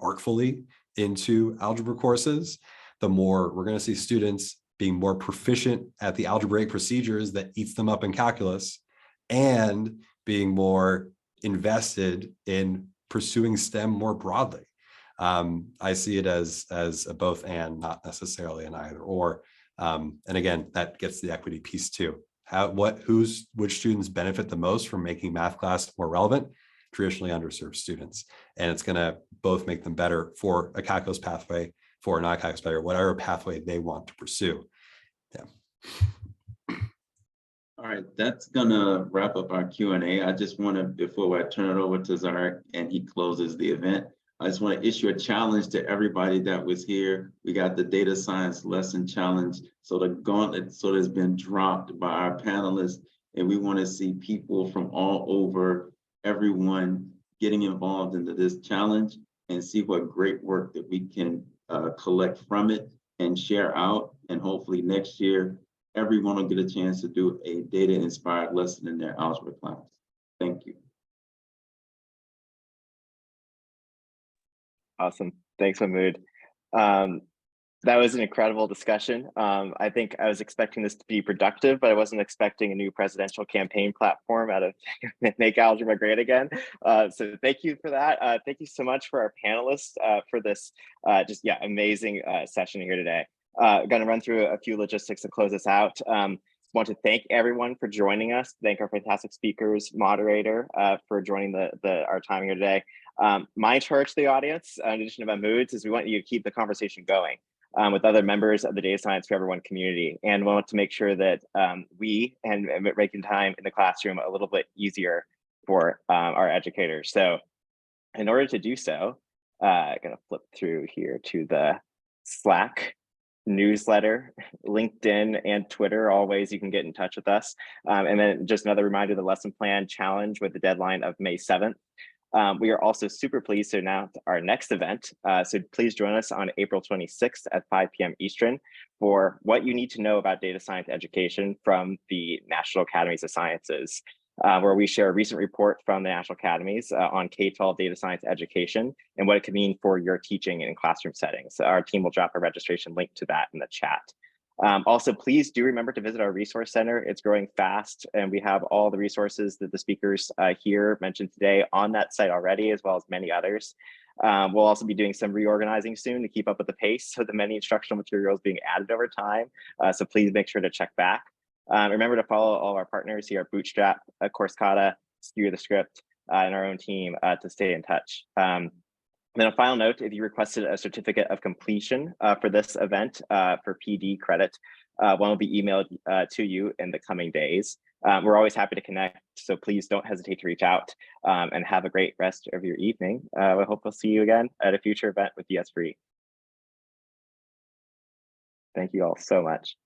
artfully into algebra courses, the more we're going to see students being more proficient at the algebraic procedures that eats them up in calculus, and being more invested in pursuing STEM more broadly. I see it as a both and, not necessarily an either or. And again, that gets the equity piece too. Which students benefit the most from making math class more relevant? Traditionally underserved students. And it's going to both make them better for a calculus pathway, for a non-calculus pathway, whatever pathway they want to pursue. Yeah. All right, that's gonna wrap up our Q&A. I just want to, before I turn it over to Zarek and he closes the event, I just want to issue a challenge to everybody that was here. We got the data science lesson challenge. So the gauntlet sort of has been dropped by our panelists, and we want to see people from all over, everyone getting involved into this challenge, and see what great work that we can collect from it and share out. And hopefully next year, everyone will get a chance to do a data-inspired lesson in their algebra class. Thank you. Awesome. Thanks, Mahmoud. That was an incredible discussion. I think I was expecting this to be productive, but I wasn't expecting a new presidential campaign platform out of Make Algebra Great Again. So thank you for that. Thank you so much for our panelists for this amazing session here today. Going to run through a few logistics to close this out. want to thank everyone for joining us. Thank our fantastic speakers, moderator, for joining our time here today. My charge to the audience, in addition to my moods, is we want you to keep the conversation going with other members of the Data Science for Everyone community, and we want to make sure that we and making time in the classroom a little bit easier for our educators. So in order to do so, I'm gonna flip through here to the Slack newsletter, LinkedIn, and Twitter, all ways you can get in touch with us. And then just another reminder, the lesson plan challenge with the deadline of May 7th. We are also super pleased to announce our next event. So please join us on April 26th at 5 p.m. Eastern for what you need to know about data science education from the National Academies of Sciences, where we share a recent report from the National Academies on K-12 data science education and what it could mean for your teaching in classroom settings. Our team will drop a registration link to that in the chat. Also, please do remember to visit our resource center. It's growing fast, and we have all the resources that the speakers here mentioned today on that site already, as well as many others. We'll also be doing some reorganizing soon to keep up with the pace of the many instructional materials being added over time. So please make sure to check back. Remember to follow all of our partners here at Bootstrap, of course, Kata, Skew the Script, and our own team to stay in touch. Then a final note, if you requested a certificate of completion for this event for PD credit, one will be emailed to you in the coming days. We're always happy to connect, so please don't hesitate to reach out and have a great rest of your evening. I hope we'll see you again at a future event with DS Free. Thank you all so much.